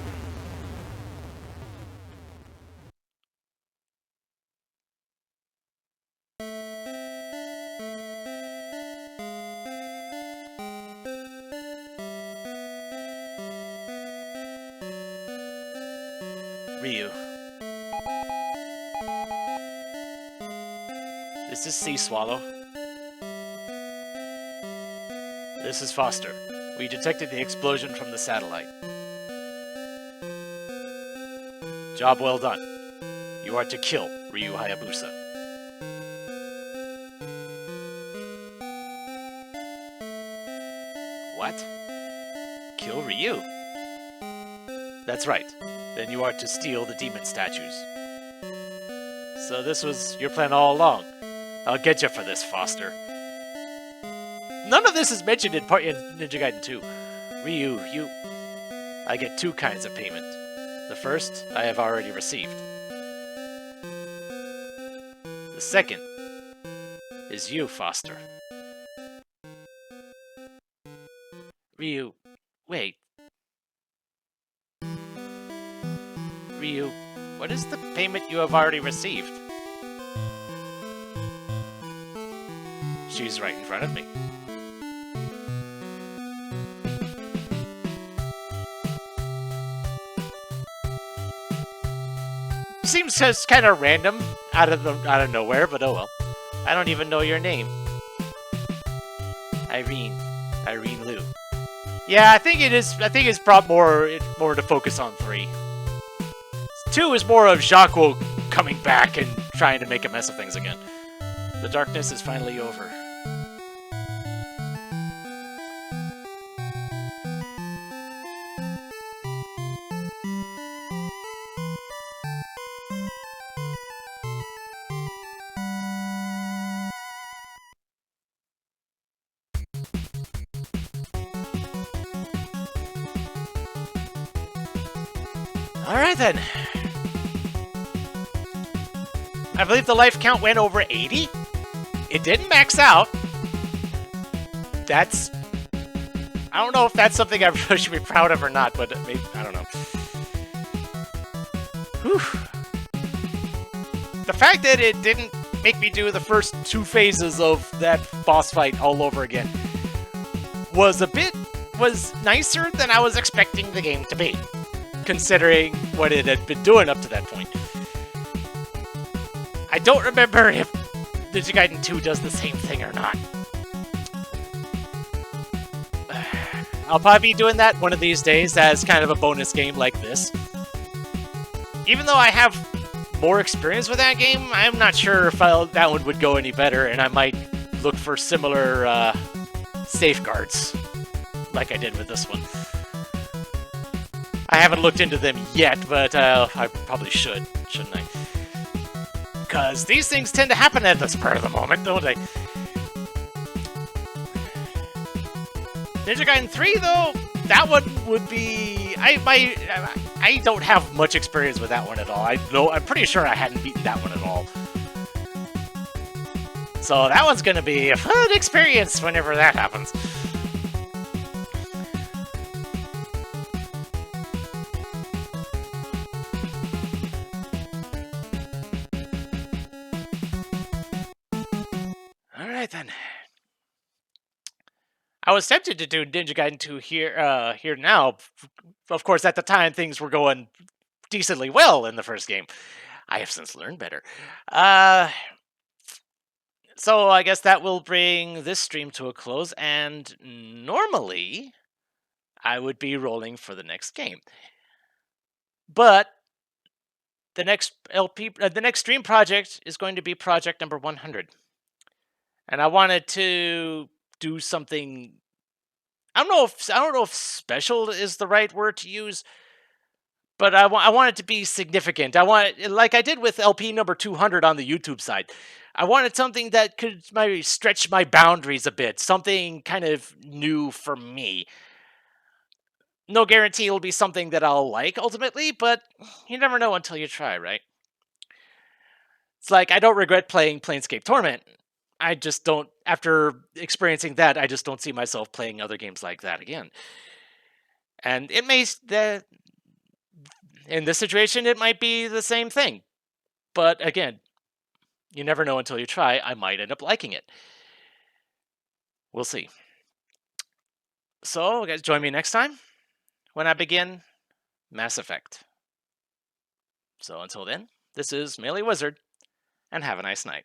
Ryu. Is this Sea Swallow? This is Foster. We detected the explosion from the satellite. Job well done. You are to kill Ryu Hayabusa. What? Kill Ryu? That's right. Then you are to steal the demon statues. So this was your plan all along. I'll get you for this, Foster. None of this is mentioned in Ninja Gaiden 2. Ryu, I get two kinds of payment. The first, I have already received. The second is you, Foster. Ryu, wait. Ryu, what is the payment you have already received? She's right in front of me. Seems just kind of random, out of nowhere, but oh well. I don't even know your name. Irene Liu. Yeah, I think it is. I think it's more to focus on 3. 2 is more of Jacques coming back and trying to make a mess of things again. The darkness is finally over. Alright then. I believe the life count went over 80. It didn't max out. That's... I don't know if that's something I really should be proud of or not, but maybe, I don't know. Whew. The fact that it didn't make me do the first 2 phases of that boss fight all over again was nicer than I was expecting the game to be, considering what it had been doing up to that point. I don't remember if Ninja Gaiden 2 does the same thing or not. I'll probably be doing that one of these days as kind of a bonus game like this. Even though I have more experience with that game, I'm not sure if that one would go any better, and I might look for similar safeguards like I did with this one. I haven't looked into them yet, but I probably should, shouldn't I? Because these things tend to happen at the spur of the moment, don't they? Ninja Gaiden 3, though, that one would be... I don't have much experience with that one at all. I'm pretty sure I hadn't beaten that one at all. So that one's going to be a fun experience whenever that happens. Alright then. I was tempted to do Ninja Gaiden 2 here now. Of course, at the time, things were going decently well in the first game. I have since learned better. So I guess that will bring this stream to a close, and normally I would be rolling for the next game. But the next the next stream project is going to be project number 100. And I wanted to do something. I don't know if special is the right word to use, but I want it to be significant. I want like I did with LP number 200 on the YouTube side. I wanted something that could maybe stretch my boundaries a bit, something kind of new for me. No guarantee it'll be something that I'll like ultimately, but you never know until you try, right? It's like I don't regret playing Planescape Torment. I just don't. After experiencing that, I just don't see myself playing other games like that again. And it may that in this situation it might be the same thing, but again, you never know until you try. I might end up liking it. We'll see. So, guys, join me next time when I begin Mass Effect. So until then, this is MeleeWizard, and have a nice night.